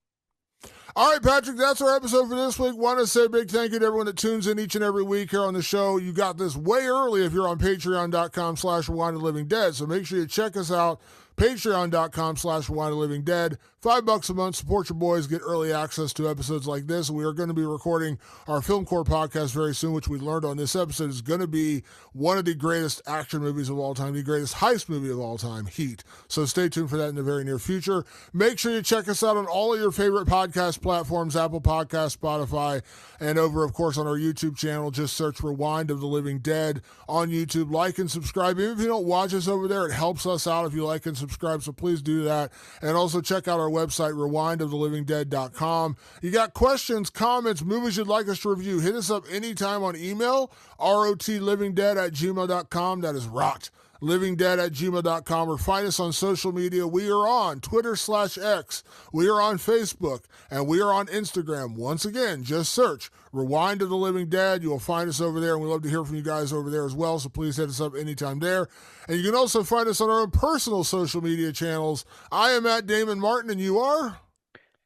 S1: All right, Patrick, that's our episode for this week. Want to say a big thank you to everyone that tunes in each and every week here on the show. You got this way early if you're on patreon.com/rewindoflivingdead. So make sure you check us out. Patreon.com/rewindoflivingdead. $5 a month. Support your boys. Get early access to episodes like this. We are going to be recording our Film Corps podcast very soon, which we learned on this episode is going to be one of the greatest action movies of all time, the greatest heist movie of all time, Heat. So stay tuned for that in the very near future. Make sure you check us out on all of your favorite podcast platforms, Apple Podcasts, Spotify, and over, of course, on our YouTube channel. Just search Rewind of the Living Dead on YouTube. Like and subscribe. Even if you don't watch us over there, it helps us out if you like and subscribe, so please do that. And also check out our website, rewindofTheLivingDead.com. You got questions, comments, movies you'd like us to review, hit us up anytime on email, rotlivingdead@gmail.com. That is rotlivingdead@gmail.com, or find us on social media. We are on Twitter/X. We are on Facebook, and we are on Instagram. Once again, just search Rewind of the Living Dead. You will find us over there, and we love to hear from you guys over there as well, so please hit us up anytime there. And you can also find us on our own personal social media channels. I am at Damon Martin, and you are?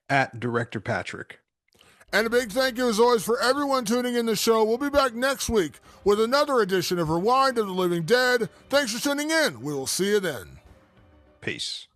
S2: At Director Patrick.
S1: And a big thank you, as always, for everyone tuning in the show. We'll be back next week with another edition of Rewind of the Living Dead. Thanks for tuning in. We will see you then.
S2: Peace.